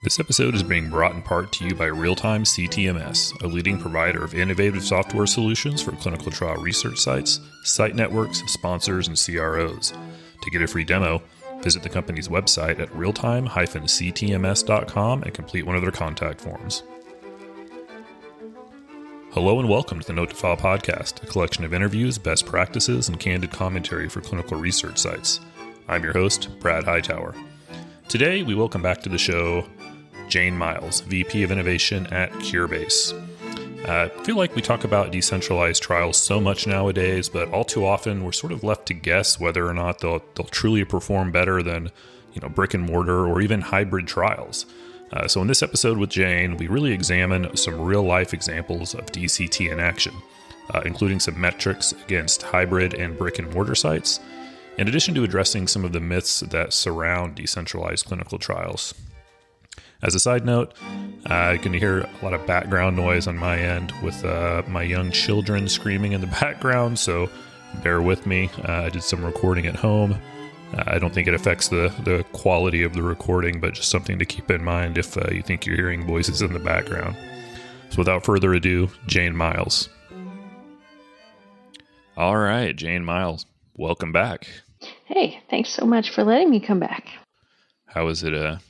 This episode is being brought in part to you by Real-Time CTMS, a leading provider of innovative software solutions for clinical trial research sites, site networks, sponsors, and CROs. To get a free demo, visit the company's website at realtime-ctms.com and complete one of their contact forms. Hello and welcome to the Note to File podcast, a collection of interviews, best practices, and candid commentary for clinical research sites. I'm your host, Brad Hightower. Today, we welcome back to the show Jane Myles, VP of Innovation at Curebase. I feel like we talk about decentralized trials so much nowadays, but all too often we're sort of left to guess whether or not they'll truly perform better than, brick and mortar or even hybrid trials. So in this episode with Jane, we really examine some real-life examples of DCT in action, including some metrics against hybrid and brick and mortar sites, in addition to addressing some of the myths that surround decentralized clinical trials. As a side note, you can hear a lot of background noise on my end with my young children screaming in the background, so bear with me. I did some recording at home. I don't think it affects the quality of the recording, but just something to keep in mind if you think you're hearing voices in the background. So without further ado, Jane Myles. All right, Jane Myles, welcome back. Hey, thanks so much for letting me come back. How is it out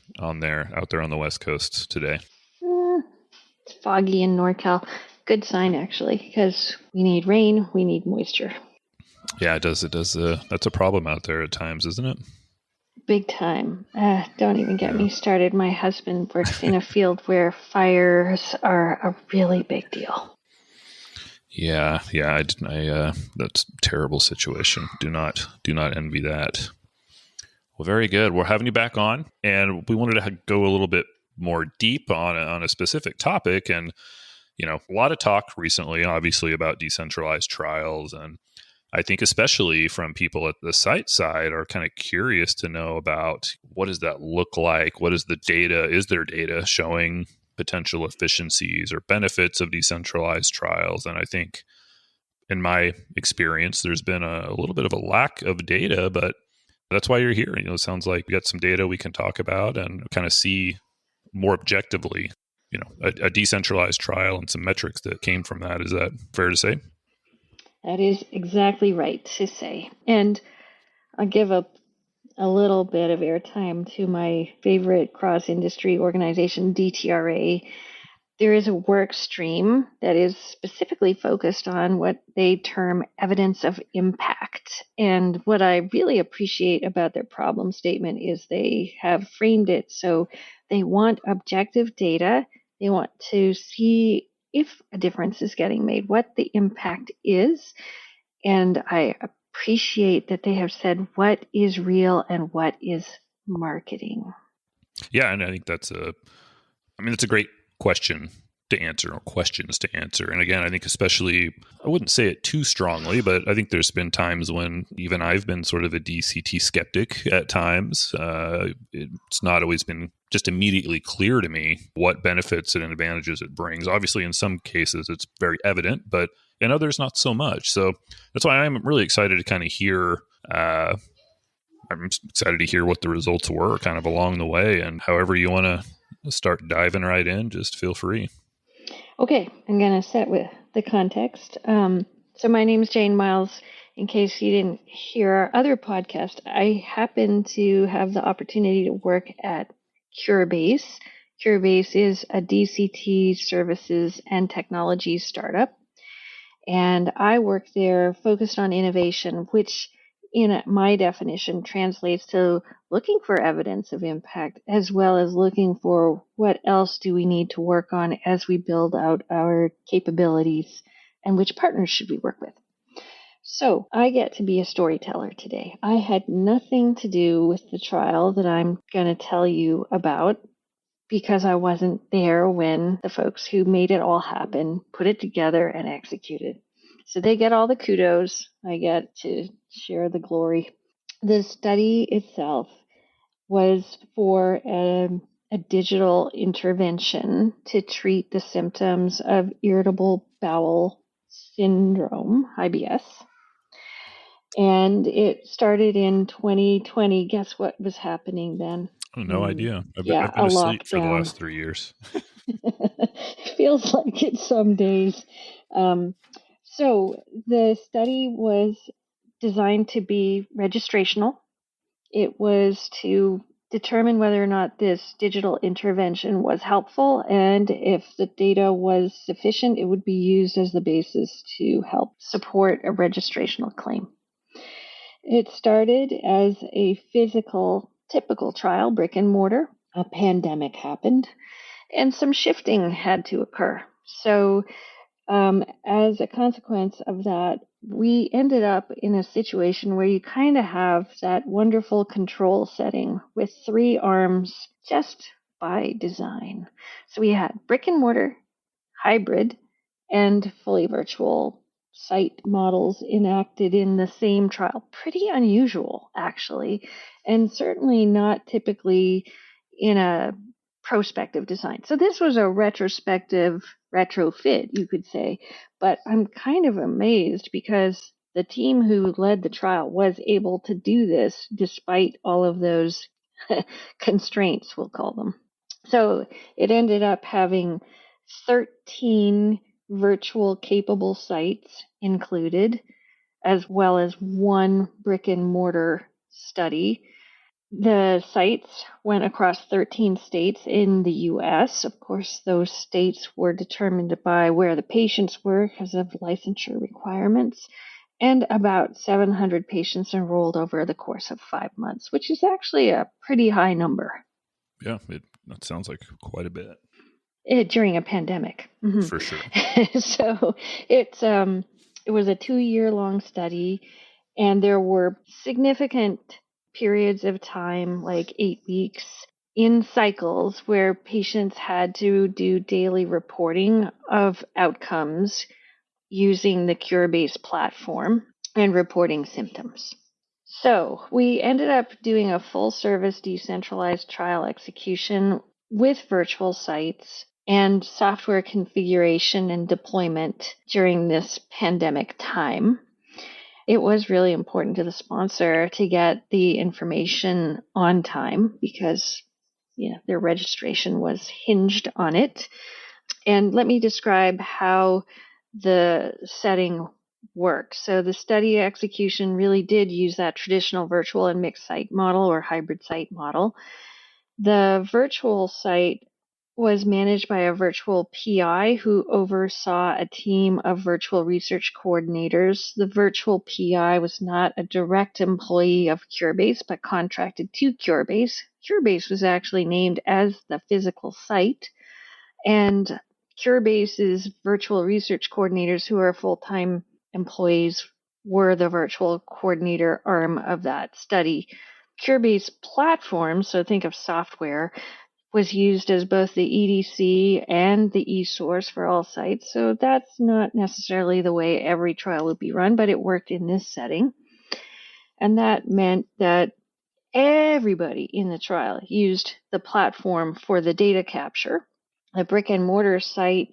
there on the West Coast today? It's foggy in NorCal. Good sign, actually, because we need rain, we need moisture. Yeah, it does. That's a problem out there at times, isn't it? Big time. Don't even get me started. My husband works in a field where fires are a really big deal. Yeah. That's a terrible situation. Do not envy that. Well, very good. We're having you back on, and we wanted to go a little bit more deep on a specific topic. And, a lot of talk recently, obviously, about decentralized trials. And I think especially from people at the site side are kind of curious to know about what does that look like? What is the data? Is there data showing potential efficiencies or benefits of decentralized trials? And I think in my experience, there's been a little bit of a lack of data, but that's why you're here. It sounds like we got some data we can talk about and kind of see more objectively, a decentralized trial and some metrics that came from that. Is that fair to say? That is exactly right to say. And I'll give a little bit of airtime to my favorite cross-industry organization, DTRA. There is a work stream that is specifically focused on what they term evidence of impact. And what I really appreciate about their problem statement is they have framed it so they want objective data. They want to see if a difference is getting made, what the impact is. And I appreciate that they have said what is real and what is marketing. Yeah, and I think that's a great question to answer, or questions to answer. And again, I think especially, I wouldn't say it too strongly, but I think there's been times when even I've been sort of a DCT skeptic at times. It's not always been just immediately clear to me what benefits and advantages it brings. Obviously, in some cases, it's very evident, but in others, not so much. So that's why I'm really excited to kind of hear what the results were kind of along the way. And however you want to start diving right in, just feel free. Okay, I'm going to set with the context. So my name is Jane Myles. In case you didn't hear our other podcast, I happen to have the opportunity to work at Curebase. Curebase is a DCT services and technology startup. And I work there focused on innovation, which in my definition translates to looking for evidence of impact, as well as looking for what else do we need to work on as we build out our capabilities and which partners should we work with. So I get to be a storyteller today. I had nothing to do with the trial that I'm going to tell you about because I wasn't there when the folks who made it all happen put it together and executed. So they get all the kudos. I get to share the glory. The study itself was for a digital intervention to treat the symptoms of irritable bowel syndrome, IBS. And it started in 2020. Guess what was happening then? Oh, no idea. Yeah, I've a been asleep for the lockdown. last 3 years. Feels like it some days. So the study was designed to be registrational. It was to determine whether or not this digital intervention was helpful, and if the data was sufficient, it would be used as the basis to help support a registrational claim. It started as a physical, typical trial, brick and mortar. A pandemic happened, and some shifting had to occur. So, as a consequence of that, we ended up in a situation where you kind of have that wonderful control setting with three arms just by design. So we had brick and mortar, hybrid, and fully virtual site models enacted in the same trial. Pretty unusual, actually, and certainly not typically in a prospective design. So this was a retrospective retrofit, you could say, but I'm kind of amazed because the team who led the trial was able to do this despite all of those constraints, we'll call them. So it ended up having 13 virtual capable sites included, as well as one brick and mortar study. The sites went across 13 states in the US. Of course, those states were determined by where the patients were because of licensure requirements. And about 700 patients enrolled over the course of 5 months, which is actually a pretty high number. Yeah, that sounds like quite a bit. During a pandemic. Mm-hmm. For sure. So it was a 2-year-long study, and there were significant periods of time, like 8 weeks, in cycles where patients had to do daily reporting of outcomes using the Curebase platform and reporting symptoms. So we ended up doing a full service decentralized trial execution with virtual sites and software configuration and deployment during this pandemic time. It was really important to the sponsor to get the information on time because their registration was hinged on it. And let me describe how the setting works. So the study execution really did use that traditional virtual and mixed site model or hybrid site model. The virtual site was managed by a virtual PI who oversaw a team of virtual research coordinators. The virtual PI was not a direct employee of Curebase, but contracted to Curebase. Curebase was actually named as the physical site, and Curebase's virtual research coordinators, who are full-time employees, were the virtual coordinator arm of that study. Curebase platform, so think of software, was used as both the EDC and the eSource for all sites. So that's not necessarily the way every trial would be run, but it worked in this setting. And that meant that everybody in the trial used the platform for the data capture. The brick and mortar site,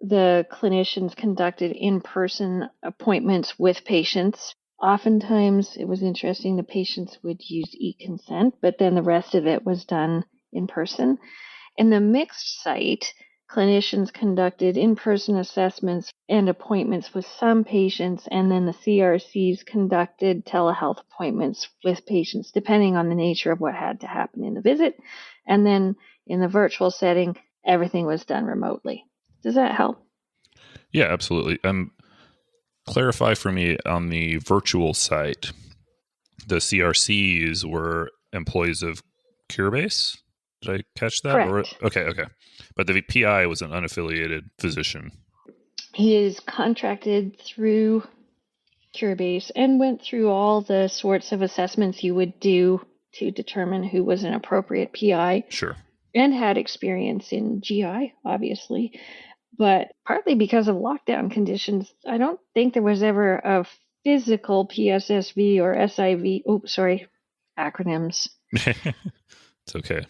the clinicians conducted in-person appointments with patients. Oftentimes, it was interesting, the patients would use e-consent, but then the rest of it was done in person. In the mixed site, clinicians conducted in-person assessments and appointments with some patients, and then the CRCs conducted telehealth appointments with patients, depending on the nature of what had to happen in the visit. And then in the virtual setting, everything was done remotely. Does that help? Yeah, absolutely. Clarify for me on the virtual site, the CRCs were employees of Curebase? Did I catch that? Correct. Okay. But the PI was an unaffiliated physician. He is contracted through Curebase and went through all the sorts of assessments you would do to determine who was an appropriate PI. Sure. And had experience in GI, obviously. But partly because of lockdown conditions, I don't think there was ever a physical PSSV or SIV. Acronyms. It's okay.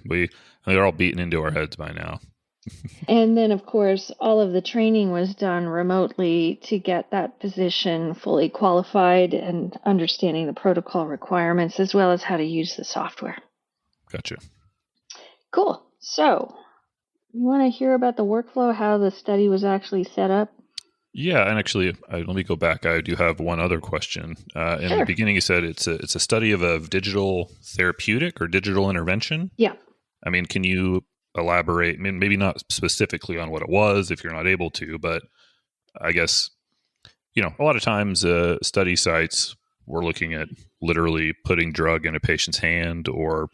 They're all beaten into our heads by now. And then, of course, all of the training was done remotely to get that physician fully qualified and understanding the protocol requirements as well as how to use the software. Gotcha. Cool. So, you want to hear about the workflow, how the study was actually set up? Yeah, and actually, let me go back. I do have one other question. In the Sure. beginning, you said it's a study of a digital therapeutic or digital intervention. Yeah. I mean, can you elaborate? I mean, maybe not specifically on what it was if you're not able to, but I guess a lot of times study sites were looking at literally putting drug in a patient's hand or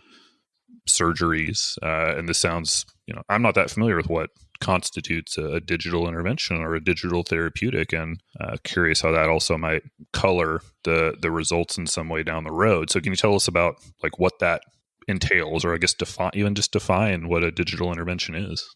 surgeries, and this sounds, I'm not that familiar with what constitutes a digital intervention or a digital therapeutic, and curious how that also might color the results in some way down the road. So can you tell us about like what that entails, or I guess define what a digital intervention is?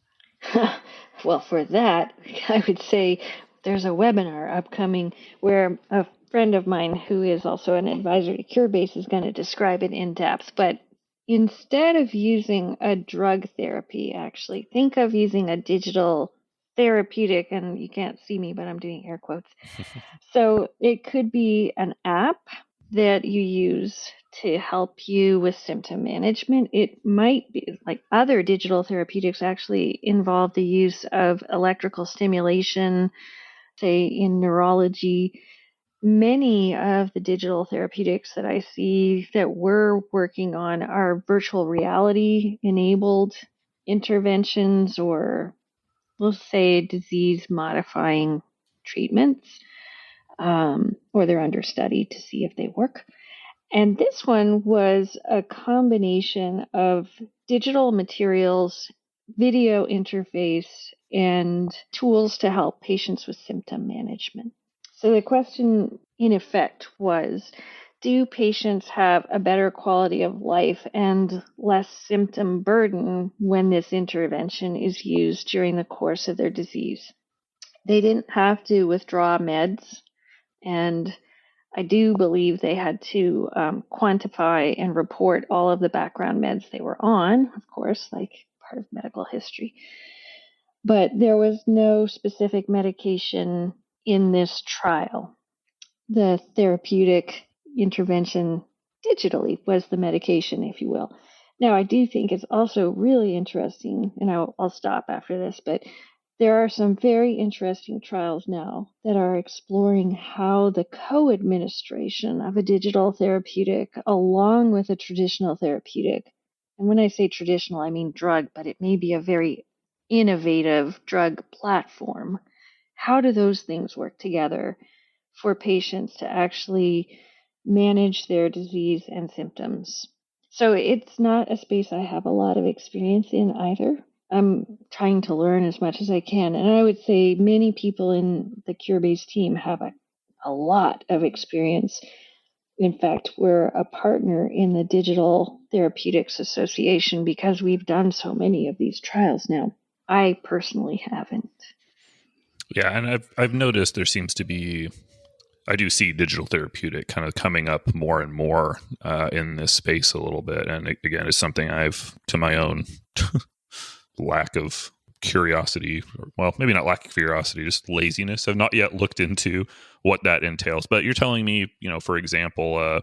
Well, for that, I would say there's a webinar upcoming where a friend of mine who is also an advisor to Curebase is going to describe it in depth. But instead of using a drug therapy, actually, think of using a digital therapeutic, and you can't see me, but I'm doing air quotes. So it could be an app that you use to help you with symptom management. It might be like other digital therapeutics actually involve the use of electrical stimulation, say in neurology. Many of the digital therapeutics that I see that we're working on are virtual reality enabled interventions, or we'll say disease modifying treatments, or they're under study to see if they work. And this one was a combination of digital materials, video interface, and tools to help patients with symptom management. So the question, in effect, was, do patients have a better quality of life and less symptom burden when this intervention is used during the course of their disease? They didn't have to withdraw meds, and I do believe they had to quantify and report all of the background meds they were on, of course, like part of medical history. But there was no specific medication in this trial. The therapeutic intervention digitally was the medication, if you will. Now, I do think it's also really interesting, and I'll stop after this, but there are some very interesting trials now that are exploring how the co-administration of a digital therapeutic along with a traditional therapeutic, and when I say traditional, I mean drug, but it may be a very innovative drug platform. How do those things work together for patients to actually manage their disease and symptoms? So it's not a space I have a lot of experience in either. I'm trying to learn as much as I can. And I would say many people in the Curebase team have a lot of experience. In fact, we're a partner in the Digital Therapeutics Association because we've done so many of these trials now. I personally haven't. Yeah, and I've noticed there seems to be, I do see digital therapeutic kind of coming up more and more in this space a little bit, and again, it's something I've, to my own lack of curiosity, or, well, maybe not lack of curiosity, just laziness, I've not yet looked into what that entails. But you're telling me, for example,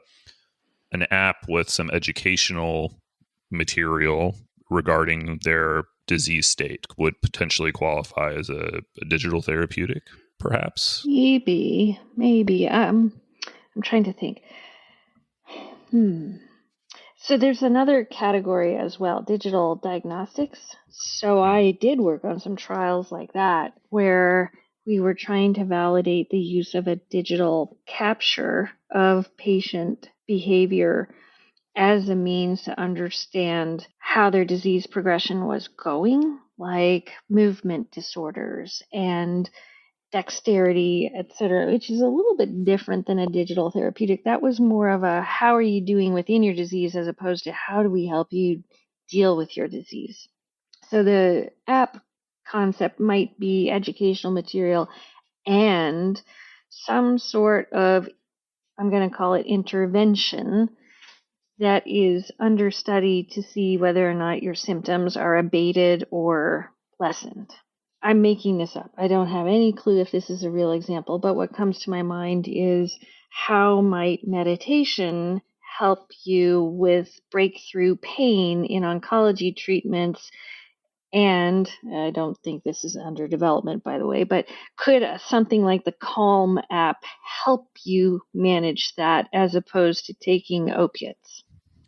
an app with some educational material regarding their disease state would potentially qualify as a digital therapeutic, perhaps? Maybe. I'm trying to think. So there's another category as well, digital diagnostics. So I did work on some trials like that where we were trying to validate the use of a digital capture of patient behavior as a means to understand how their disease progression was going, like movement disorders and dexterity, etc., which is a little bit different than a digital therapeutic. That was more of a how are you doing within your disease as opposed to how do we help you deal with your disease. So the app concept might be educational material and some sort of, I'm going to call it intervention, that is under study to see whether or not your symptoms are abated or lessened. I'm making this up. I don't have any clue if this is a real example, but what comes to my mind is how might meditation help you with breakthrough pain in oncology treatments. And I don't think this is under development, by the way, but could something like the Calm app help you manage that as opposed to taking opiates?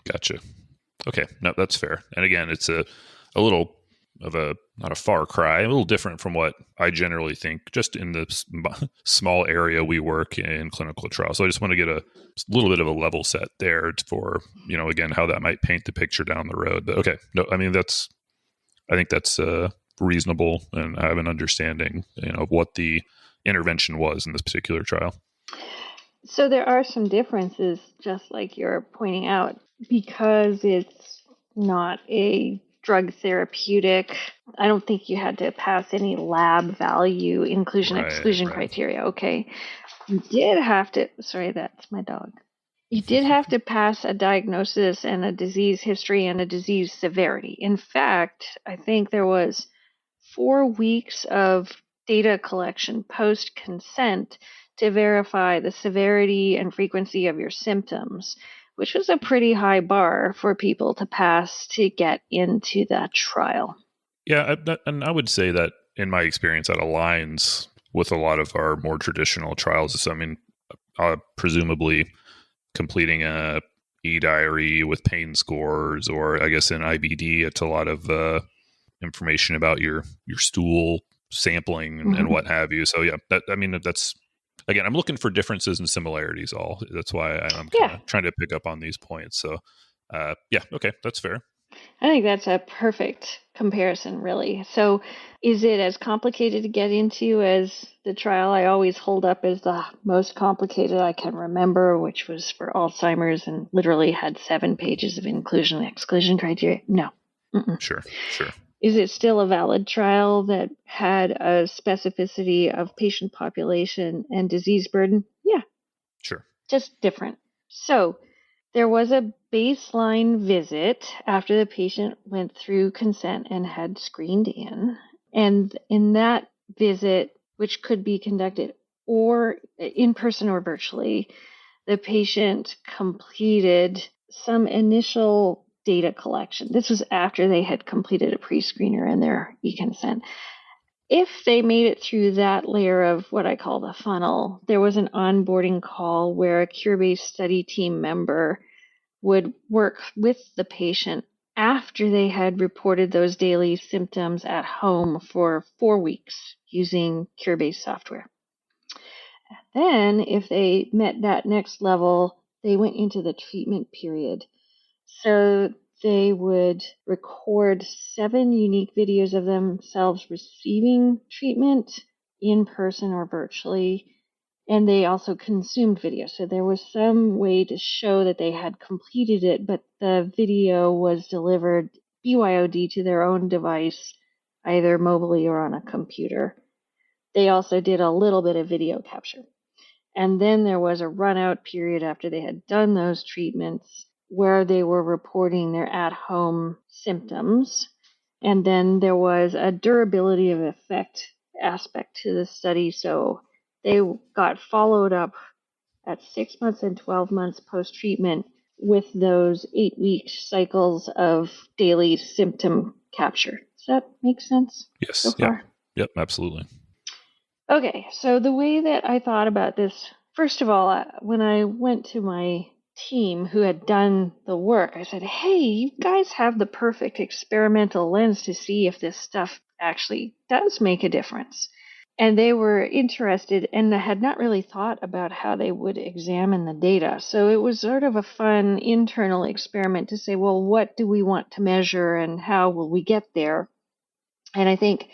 Gotcha. Okay, no, that's fair. And again, it's a little of a, not a far cry, a little different from what I generally think just in the small area we work in clinical trials. So I just want to get a little bit of a level set there for, again, how that might paint the picture down the road. But okay, no, I mean, I think that's reasonable, and I have an understanding, of what the intervention was in this particular trial. So there are some differences, just like you're pointing out, because it's not a drug therapeutic. I don't think you had to pass any lab value inclusion-exclusion criteria. Okay. You did have to, sorry, that's my dog. You did have to pass a diagnosis and a disease history and a disease severity. In fact, I think there was 4 weeks of data collection post-consent to verify the severity and frequency of your symptoms, which was a pretty high bar for people to pass to get into that trial. Yeah, and I would say that in my experience, that aligns with a lot of our more traditional trials. So, I mean, presumably completing a e-diary with pain scores, or I guess in IBD, it's a lot of information about your stool sampling and what have you. So yeah, that's, again, I'm looking for differences and similarities. That's why I'm kind of trying to pick up on these points. So yeah, okay, that's fair. I think that's a perfect comparison, really. So is it as complicated to get into as the trial I always hold up as the most complicated I can remember, which was for Alzheimer's and literally had 7 pages of inclusion and exclusion criteria? No. Mm-mm. Sure. Is it still a valid trial that had a specificity of patient population and disease burden? Yeah. Sure. Just different. So there was a baseline visit after the patient went through consent and had screened in. And in that visit, which could be conducted or in person or virtually, the patient completed some initial data collection. This was after they had completed a pre-screener and their e-consent. If they made it through that layer of what I call the funnel, there was an onboarding call where a Curebase study team member would work with the patient after they had reported those daily symptoms at home for 4 weeks using Curebase software. Then, if they met that next level, they went into the treatment period. So they would record 7 unique videos of themselves receiving treatment in person or virtually. And they also consumed video. So there was some way to show that they had completed it, but the video was delivered BYOD to their own device, either mobily or on a computer. They also did a little bit of video capture. And then there was a run-out period after they had done those treatments where they were reporting their at-home symptoms. And then there was a durability of effect aspect to the study. So they got followed up at 6 months and 12 months post-treatment with those 8-week cycles of daily symptom capture. Does that make sense? Yes. So far? Yep, absolutely. Okay, so the way that I thought about this, first of all, when I went to my team who had done the work, I said, hey, you guys have the perfect experimental lens to see if this stuff actually does make a difference. And they were interested and had not really thought about how they would examine the data. So it was sort of a fun internal experiment to say, well, what do we want to measure and how will we get there? And I think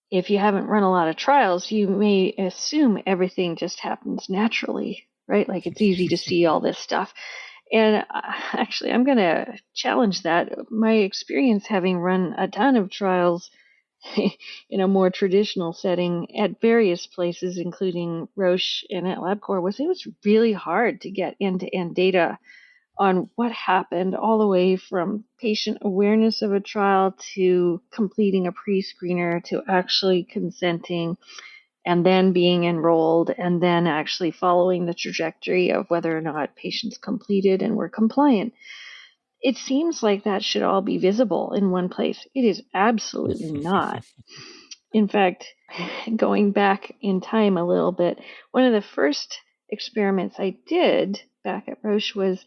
if you haven't run a lot of trials, you may assume everything just happens naturally, right? Like it's easy to see all this stuff. And actually, I'm going to challenge that. My experience having run a ton of trials in a more traditional setting at various places, including Roche and at LabCorp, was it was really hard to get end-to-end data on what happened all the way from patient awareness of a trial to completing a pre-screener to actually consenting and then being enrolled, and then actually following the trajectory of whether or not patients completed and were compliant. It seems like that should all be visible in one place. It is absolutely not. In fact, going back in time a little bit, one of the first experiments I did back at Roche was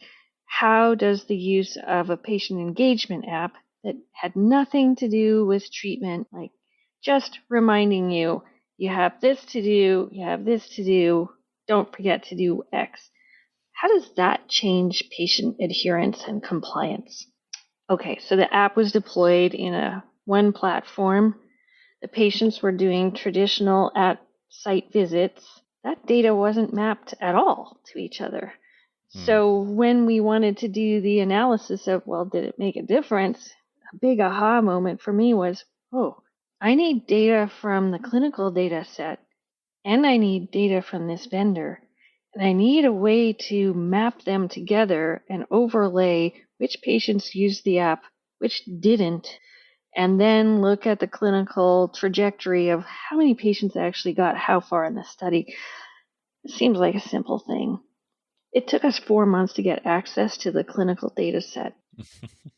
how does the use of a patient engagement app that had nothing to do with treatment, like just reminding you, you have this to do, you have this to do, don't forget to do X. How does that change patient adherence and compliance? Okay, so the app was deployed in one platform. The patients were doing traditional at-site visits. That data wasn't mapped at all to each other. So when we wanted to do the analysis of, well, did it make a difference? A big aha moment for me was, oh, I need data from the clinical data set, and I need data from this vendor. And I need a way to map them together and overlay which patients used the app, which didn't, and then look at the clinical trajectory of how many patients actually got how far in the study. It seems like a simple thing. It took us 4 months to get access to the clinical data set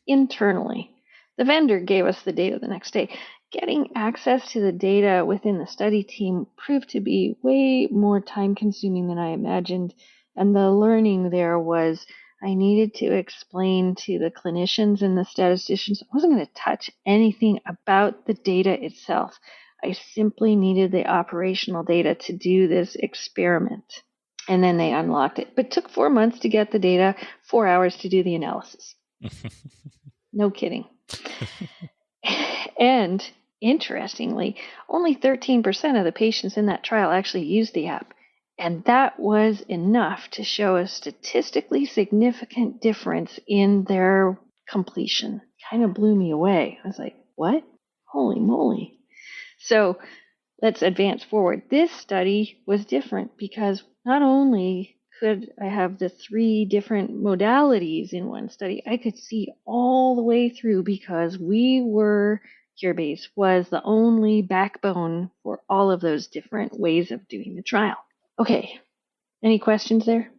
internally. The vendor gave us the data the next day. Getting access to the data within the study team proved to be way more time-consuming than I imagined, and the learning there was I needed to explain to the clinicians and the statisticians I wasn't going to touch anything about the data itself. I simply needed the operational data to do this experiment. And then they unlocked it. But it took 4 months to get the data, 4 hours to do the analysis. No kidding. And interestingly, only 13% of the patients in that trial actually used the app. And that was enough to show a statistically significant difference in their completion. Kind of blew me away. I was like, what? Holy moly. So let's advance forward. This study was different because not only could I have the 3 different modalities in one study, I could see all the way through because Curebase was the only backbone for all of those different ways of doing the trial. Okay, any questions there?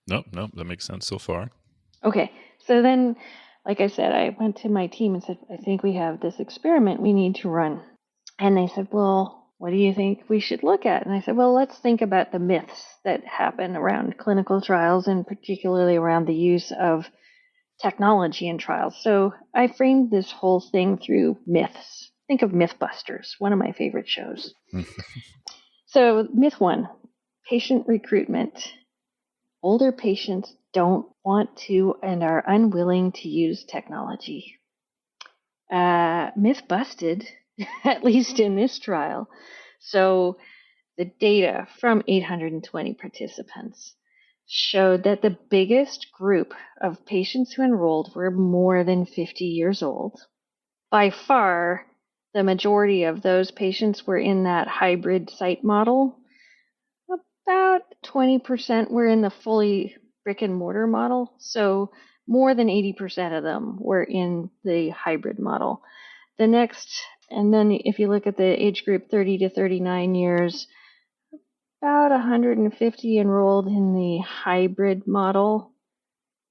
Nope, that makes sense so far. Okay, so then, like I said, I went to my team and said, I think we have this experiment we need to run. And they said, well, what do you think we should look at? And I said, well, let's think about the myths that happen around clinical trials and particularly around the use of technology in trials. So I framed this whole thing through myths. Think of Mythbusters, one of my favorite shows. So myth 1, patient recruitment. Older patients don't want to and are unwilling to use technology. Myth busted, at least in this trial. So the data from 820 participants showed that the biggest group of patients who enrolled were more than 50 years old. By far, the majority of those patients were in that hybrid site model. About 20% were in the fully brick and mortar model. So more than 80% of them were in the hybrid model. The next, and then if you look at the age group 30 to 39 years, about 150 enrolled in the hybrid model,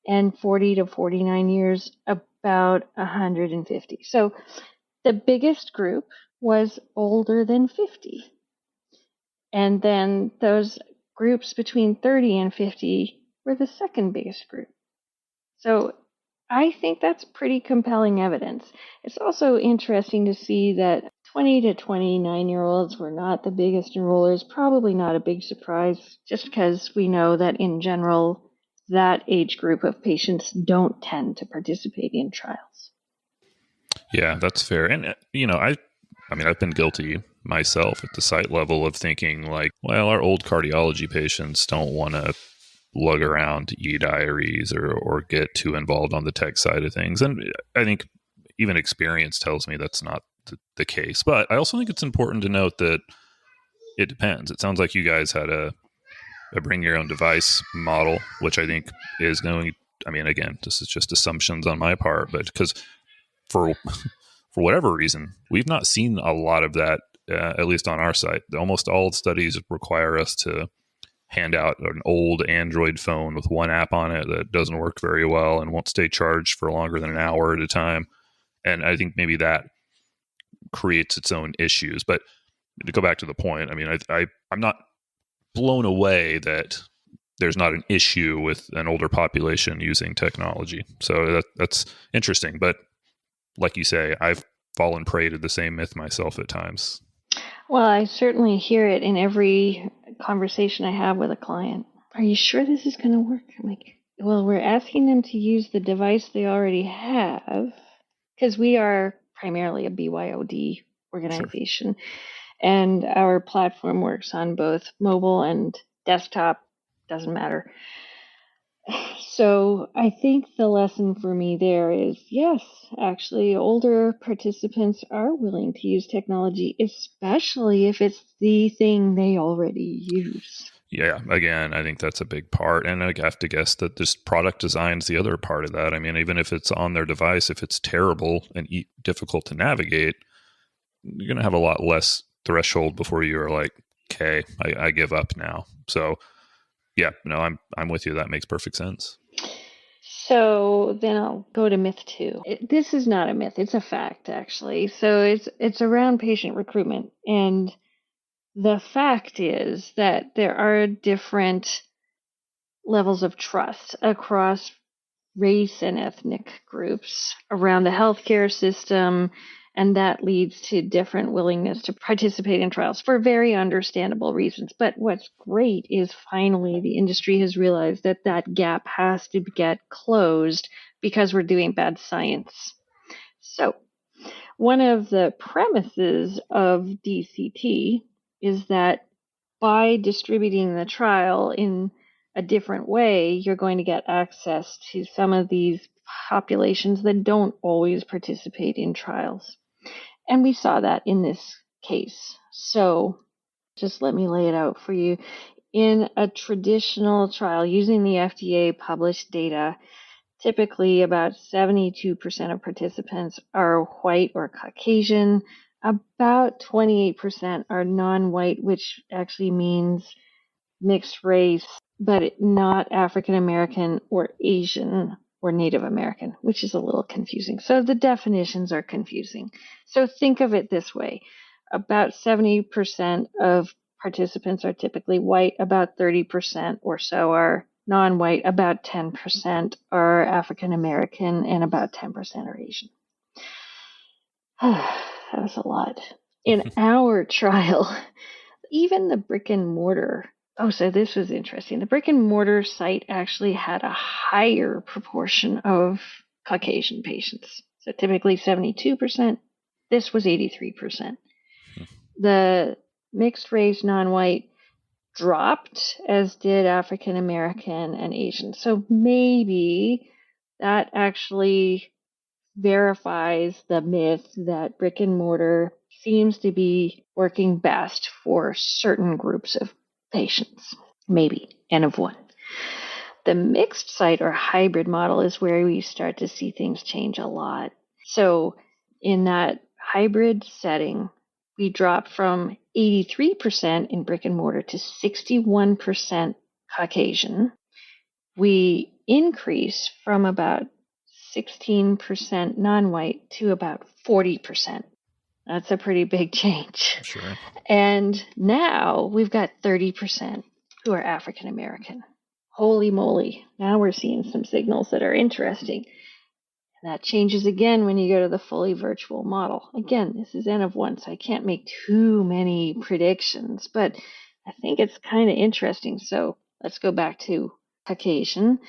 and 40 to 49 years, about 150. So the biggest group was older than 50. And then those groups between 30 and 50 were the second biggest group. So I think that's pretty compelling evidence. It's also interesting to see that 20 to 29-year-olds were not the biggest enrollers, probably not a big surprise, just because we know that in general, that age group of patients don't tend to participate in trials. Yeah, that's fair. And, I've been guilty myself at the site level of thinking like, well, our old cardiology patients don't want to lug around e-diaries or get too involved on the tech side of things. And I think even experience tells me that's not the case. But I also think it's important to note that it depends. It sounds like you guys had a bring your own device model, which I think is going, again, this is just assumptions on my part, but because for whatever reason, we've not seen a lot of that at least on our site, almost all studies require us to hand out an old Android phone with one app on it that doesn't work very well and won't stay charged for longer than an hour at a time. And I think maybe that creates its own issues. But to go back to the point, I mean, I'm not blown away that there's not an issue with an older population using technology. So that's interesting. But like you say, I've fallen prey to the same myth myself at times. Well, I certainly hear it in every conversation I have with a client. Are you sure this is going to work? I'm like, well, we're asking them to use the device they already have, because we are primarily a BYOD organization. Sure. And our platform works on both mobile and desktop, doesn't matter. So I think the lesson for me there is, yes, actually, older participants are willing to use technology, especially if it's the thing they already use. Yeah, again, I think that's a big part. And I have to guess that this product design is the other part of that. I mean, even if it's on their device, if it's terrible and difficult to navigate, you're going to have a lot less threshold before you're like, okay, I give up now. So yeah, no, I'm with you. That makes perfect sense. So then I'll go to myth 2. This is not a myth; it's a fact, actually. So it's around patient recruitment, and the fact is that there are different levels of trust across race and ethnic groups around the healthcare system. And that leads to different willingness to participate in trials for very understandable reasons. But what's great is finally the industry has realized that that gap has to get closed because we're doing bad science. So one of the premises of DCT is that by distributing the trial in a different way, you're going to get access to some of these populations that don't always participate in trials. And we saw that in this case. So just let me lay it out for you. In a traditional trial using the FDA published data, typically about 72% of participants are white or Caucasian. About 28% are non-white, which actually means mixed race, but not African American or Asian or Native American, which is a little confusing. So the definitions are confusing. So think of it this way. About 70% of participants are typically white, about 30% or so are non-white, about 10% are African American, and about 10% are Asian. That was a lot. In our trial, even the brick and mortar, so this was interesting. The brick and mortar site actually had a higher proportion of Caucasian patients. So typically 72%. This was 83%. The mixed race non-white dropped, as did African American and Asian. So maybe that actually verifies the myth that brick and mortar seems to be working best for certain groups of patients, maybe, N of 1. The mixed site or hybrid model is where we start to see things change a lot. So in that hybrid setting, we drop from 83% in brick and mortar to 61% Caucasian. We increase from about 16% non-white to about 40%. That's a pretty big change. Sure. And now we've got 30% who are African American. Holy moly. Now we're seeing some signals that are interesting. And that changes again when you go to the fully virtual model. Again, this is N of 1, so I can't make too many predictions, but I think it's kind of interesting. So let's go back to Caucasian.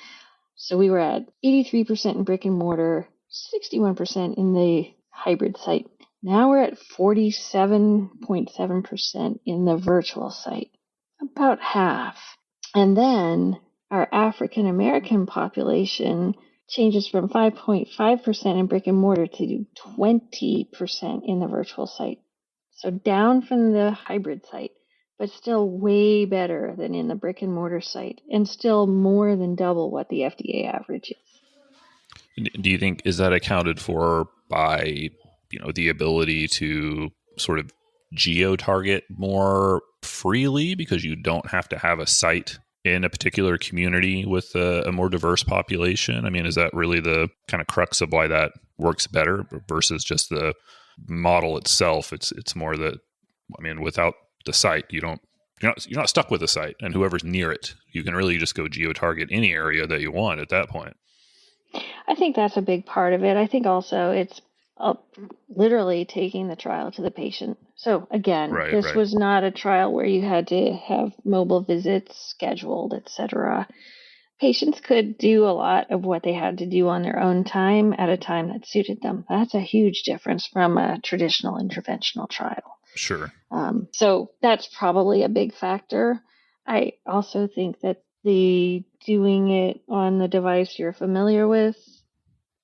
So we were at 83% in brick and mortar, 61% in the hybrid site. Now we're at 47.7% in the virtual site, about half. And then our African American population changes from 5.5% in brick and mortar to 20% in the virtual site. So down from the hybrid site, but still way better than in the brick and mortar site, and still more than double what the FDA average is. Do you think, is that accounted for by, the ability to sort of geo-target more freely because you don't have to have a site in a particular community with a more diverse population? I mean, is that really the kind of crux of why that works better versus just the model itself? It's more that, I mean, without the site, you're not stuck with the site and whoever's near it. You can really just go geo-target any area that you want at that point. I think that's a big part of it. I think also it's literally taking the trial to the patient. So again, this was not a trial where you had to have mobile visits scheduled, etc. Patients could do a lot of what they had to do on their own time at a time that suited them. That's a huge difference from a traditional interventional trial. Sure. So that's probably a big factor. I also think that the doing it on the device you're familiar with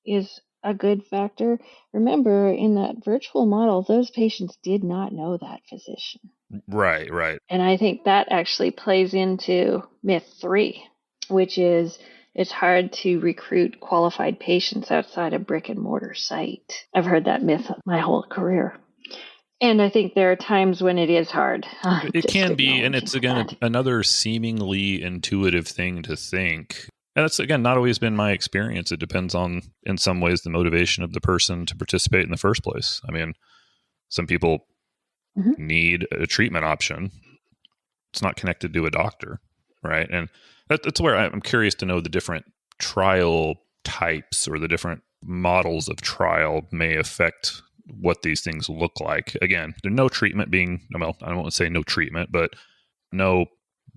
is a good factor. Remember, in that virtual model, those patients did not know that physician. Right. And I think that actually plays into myth 3, which is it's hard to recruit qualified patients outside a brick and mortar site. I've heard that myth my whole career. And I think there are times when it is hard. It can be, and it's, again, another seemingly intuitive thing to think. And that's, again, not always been my experience. It depends on, in some ways, the motivation of the person to participate in the first place. I mean, some people need a treatment option. It's not connected to a doctor, right? And that's where I'm curious to know the different trial types or the different models of trial may affect what these things look like. Again, there's no treatment being, well, I don't want to say no treatment, but no,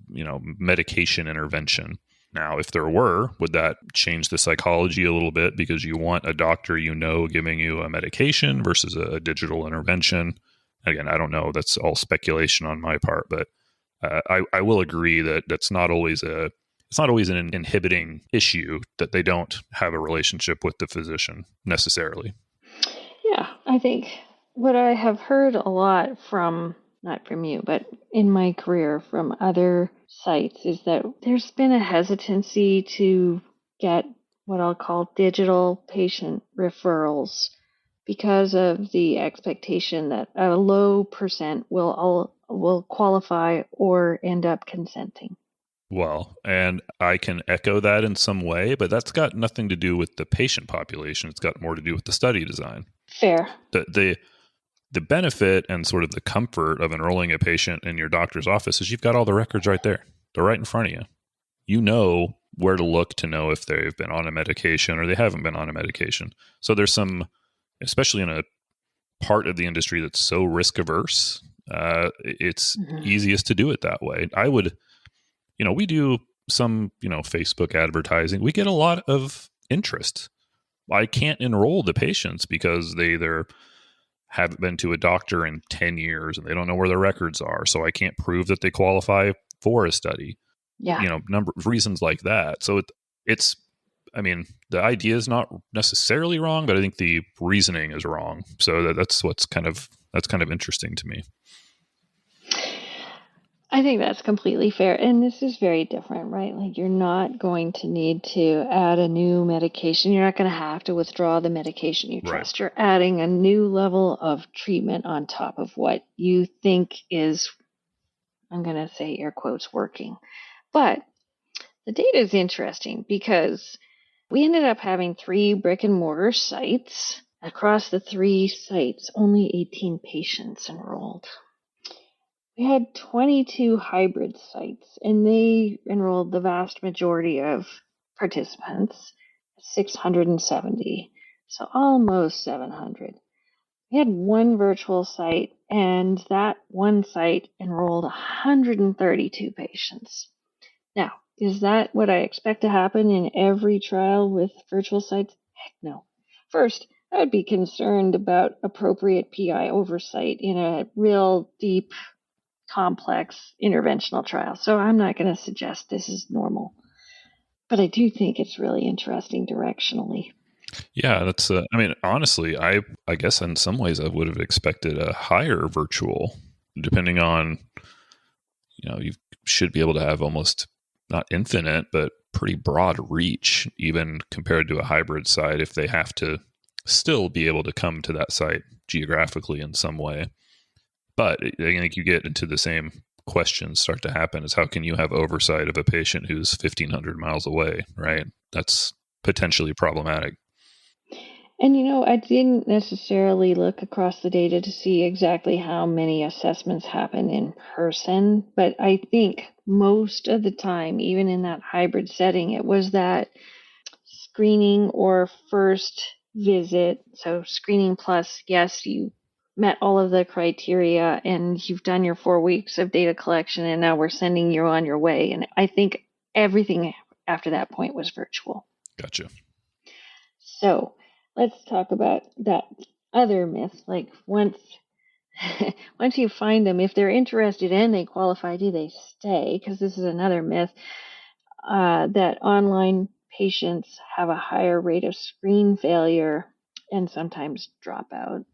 medication intervention. Now, if there were, would that change the psychology a little bit because you want a doctor giving you a medication versus a digital intervention? Again, I don't know. That's all speculation on my part, but I will agree that it's not always an inhibiting issue that they don't have a relationship with the physician necessarily. Yeah, I think what I have heard a lot from, not from you, but in my career from other sites is that there's been a hesitancy to get what I'll call digital patient referrals because of the expectation that a low percent will qualify or end up consenting. Well, and I can echo that in some way, but that's got nothing to do with the patient population. It's got more to do with the study design. Fair. The benefit and sort of the comfort of enrolling a patient in your doctor's office is you've got all the records right there. They're right in front of you. You know where to look to know if they've been on a medication or they haven't been on a medication. So there's some, especially in a part of the industry that's so risk averse, it's easiest to do it that way. I would, we do some, Facebook advertising. We get a lot of interest. I can't enroll the patients because they either haven't been to a doctor in 10 years and they don't know where their records are. So I can't prove that they qualify for a study. Yeah. Number of reasons like that. So it's, the idea is not necessarily wrong, but I think the reasoning is wrong. So that's kind of interesting to me. I think that's completely fair. And this is very different, right? Like, you're not going to need to add a new medication. You're not going to have to withdraw the medication you trust. Right. You're adding a new level of treatment on top of what you think is, I'm going to say air quotes, working. But the data is interesting because we ended up having 3 brick and mortar sites. Across the 3 sites, only 18 patients enrolled. We had 22 hybrid sites, and they enrolled the vast majority of participants, 670, so almost 700. We had 1 virtual site, and that one site enrolled 132 patients. Now, is that what I expect to happen in every trial with virtual sites? Heck no. First, I would be concerned about appropriate PI oversight in a real deep, complex interventional trial. So I'm not going to suggest this is normal. But I do think it's really interesting directionally. Yeah, that's, honestly, I guess in some ways I would have expected a higher virtual, depending on, you should be able to have almost not infinite, but pretty broad reach, even compared to a hybrid site, if they have to still be able to come to that site geographically in some way. But I think you get into the same questions start to happen is how can you have oversight of a patient who's 1,500 miles away, right? That's potentially problematic. And I didn't necessarily look across the data to see exactly how many assessments happen in person, but I think most of the time, even in that hybrid setting, it was that screening or first visit. So screening plus, yes, you met all of the criteria and you've done your 4 weeks of data collection and now we're sending you on your way. And I think everything after that point was virtual. Gotcha. So let's talk about that other myth. Like once you find them, if they're interested and they qualify, do they stay? Because this is another myth that online patients have a higher rate of screen failure and sometimes drop out.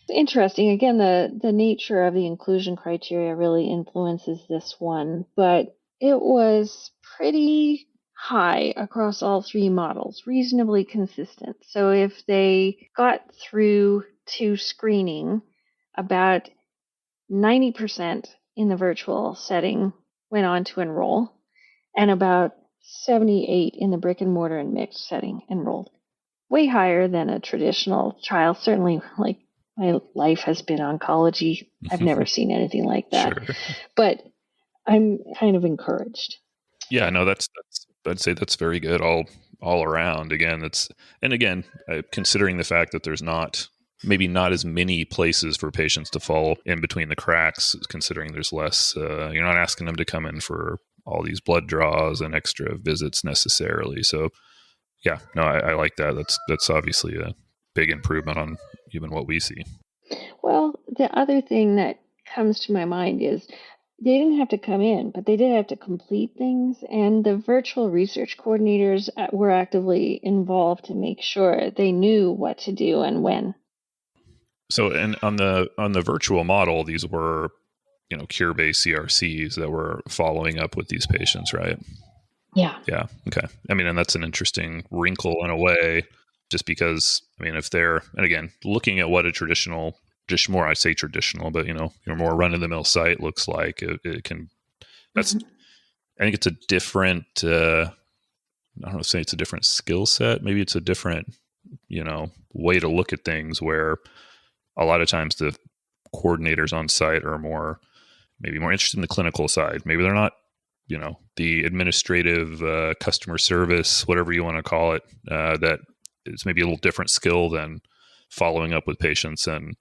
Interesting. Again, the nature of the inclusion criteria really influences this one, but it was pretty high across all three models, reasonably consistent. So if they got through to screening, about 90% in the virtual setting went on to enroll, and about 78 in the brick and mortar and mixed setting enrolled. Way higher than a traditional trial. Certainly, like my life has been oncology. I've never seen anything like that. Sure. But I'm kind of encouraged. Yeah, no, that's I'd say that's very good all around. Again, considering the fact that there's maybe not as many places for patients to fall in between the cracks, considering there's less, you're not asking them to come in for all these blood draws and extra visits necessarily. So yeah, no, I like that. That's obviously a big improvement on even what we see. Well, the other thing that comes to my mind is they didn't have to come in, but they did have to complete things, and the virtual research coordinators were actively involved to make sure they knew what to do and when. So, and on the virtual model, these were, Curebase CRCs that were following up with these patients, right? Yeah. Yeah. Okay. I mean, and that's an interesting wrinkle in a way, just because, I mean, if they're, and again, looking at what a traditional, just more, I say traditional, but, your more run of the mill site looks like, it can, that's, I think it's a different, I don't know, say it's a different skill set. Maybe it's a different, way to look at things where a lot of times the coordinators on site are maybe more interested in the clinical side. Maybe they're not, the administrative, customer service, whatever you want to call it, that is maybe a little different skill than following up with patients and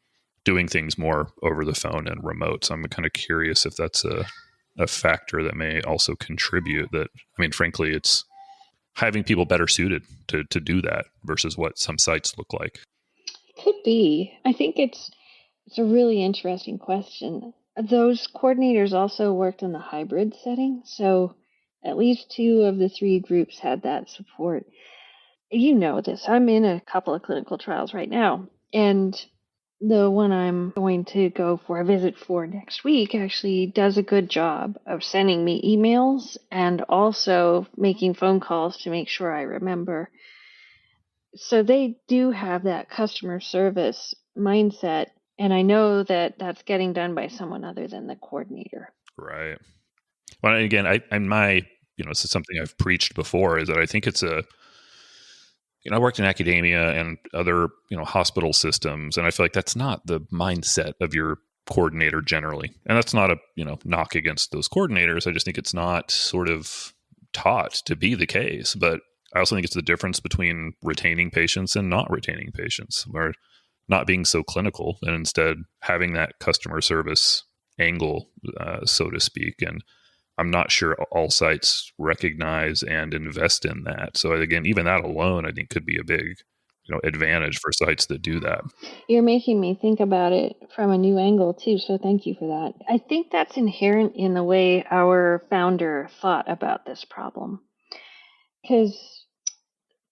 doing things more over the phone and remote. So I'm kind of curious if that's a factor that may also contribute. That, I mean, frankly, it's having people better suited to do that versus what some sites look like. Could be. I think it's a really interesting question. Those coordinators also worked in the hybrid setting, so at least 2 of the 3 groups had that support. You know this. I'm in a couple of clinical trials right now, and the one I'm going to go for a visit for next week actually does a good job of sending me emails and also making phone calls to make sure I remember. So they do have that customer service mindset, and I know that that's getting done by someone other than the coordinator. Right. Well, again, this is something I've preached before, is that I think it's I worked in academia and other, hospital systems, and I feel like that's not the mindset of your coordinator generally. And that's not a, knock against those coordinators. I just think it's not sort of taught to be the case. But I also think it's the difference between retaining patients and not retaining patients, where not being so clinical and instead having that customer service angle, so to speak. And I'm not sure all sites recognize and invest in that. So again, even that alone, I think could be a big, advantage for sites that do that. You're making me think about it from a new angle too, so thank you for that. I think that's inherent in the way our founder thought about this problem. Because